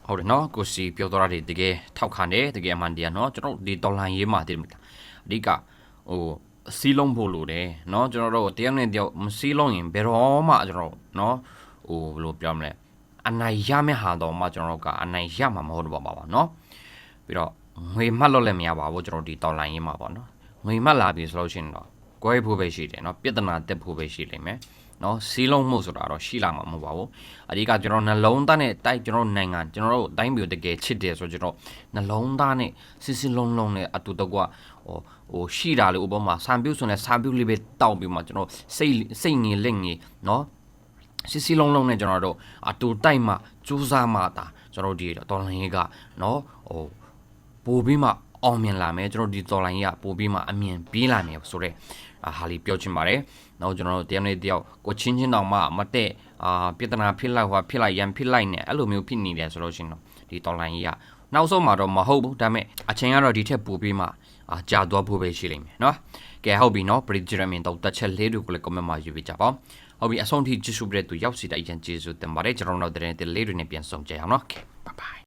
ဟုတ်တယ်နော်ကိုစီပြောတော့တယ်တကယ်ထောက်ခံတယ်တကယ်အမှန်တရားနော်ကျွန်တော်ဒီတော်လိုင်းရေးမှာတည်မှာအဓိကဟိုစီးလုံးဖို့လိုတယ်နော်ကျွန်တော်တို့တရားနဲ့တယောက်မစီးလုံးရင်ဘယ်တော့မှကျွန်တော်နော်ဟိုဘယ်လိုပြောမလဲအနိုင်ရမယ့်ဟာတော့မှကျွန်တော်တို့ကအနိုင်ရမှာမဟုတ်တော့ပါနော်ပြီးတော့ငွေမှတ်လို့လည်းမရပါဘူးကျွန်တော်ဒီတော်လိုင်းရေးမှာပေါ့နော်ငွေမှတ်လာပြီဆိုလို့ရှိရင်တော့ကွဲဖို့ပဲရှိတယ်နော်ပြဿနာတက်ဖို့ပဲရှိလိမ့်မယ်နော်စီးလုံးမှုဆိုတာတော့ရှိလာမှာမဟုတ်ပါဘူးအဓိကကျွန်တော်နှလုံးသားနဲ့တိုက်ကျွန်တော်နိုင်ငံကျွန်တော်တို့အတိုင်းပြည်တကယ်ချစ်တယ်ဆိုကျွန်တော်နှလုံးသားနဲ့စစ်လုံးလုံးနဲ့အတူတကွဟိုရှိတာလေဥပမာစံပြုတ်ဆိုနေစံပြုတ်လေးပဲတောက်ပြီးမှကျွန်တော်စိတ်ငြိလက်ငြိနော်စစ်လုံးလုံးနဲ့ကျွန်တော်တို့အတူတိုက်မှစူးစမ်းမှတာကျွန်တော်ဒီတော်လိုင်းရေးကနော်ဟိုပို့ပြီးမှအောင်မြင်လာမယ်ကျွန်တော်ဒီတော်လိုင်းရေးကပို့ပြီးမှအမြင်ပြေးလာမယ်ဆိုတော့ဟာလီပြောချင်ပါတယ်နောက်ကျွန်တော်တို့တရားနဲ့တယောက်ကိုချင်းချင်းတောင်မှမတဲ့ပြဿနာဖြစ်လိုက်ဟောဖြစ်လိုက်ရန်ဖြစ်လိုက်နဲ့အဲ့လိုမျိုးဖြစ်နေတယ်ဆိုလို့ရှိရင်တော့ဒီတော်လိုင်းကြီးကနောက်ဆုံးမှာတော့မဟုတ်ဘူးဒါပေမဲ့အချိန်ကတော့ဒီထက်ပိုပြီးမှကြာသွားဖို့ပဲရှိလိမ့်မယ်နော်ကဲဟုတ်ပြီနော်ပရိဂျရမင်တော့တက်ချက်လေးတွေကိုလည်း comment မှာယူပေးကြပါဟုတ်ပြီအဆုံးထိကြည့်ရှုပြတဲ့သူရောက်စီတဲ့အရင်ကျေးဇူးတင်ပါတယ်ကျွန်တော်တို့တဲ့လေးတွေနဲ့ပြန်ဆောင်ကြရအောင်နော် bye bye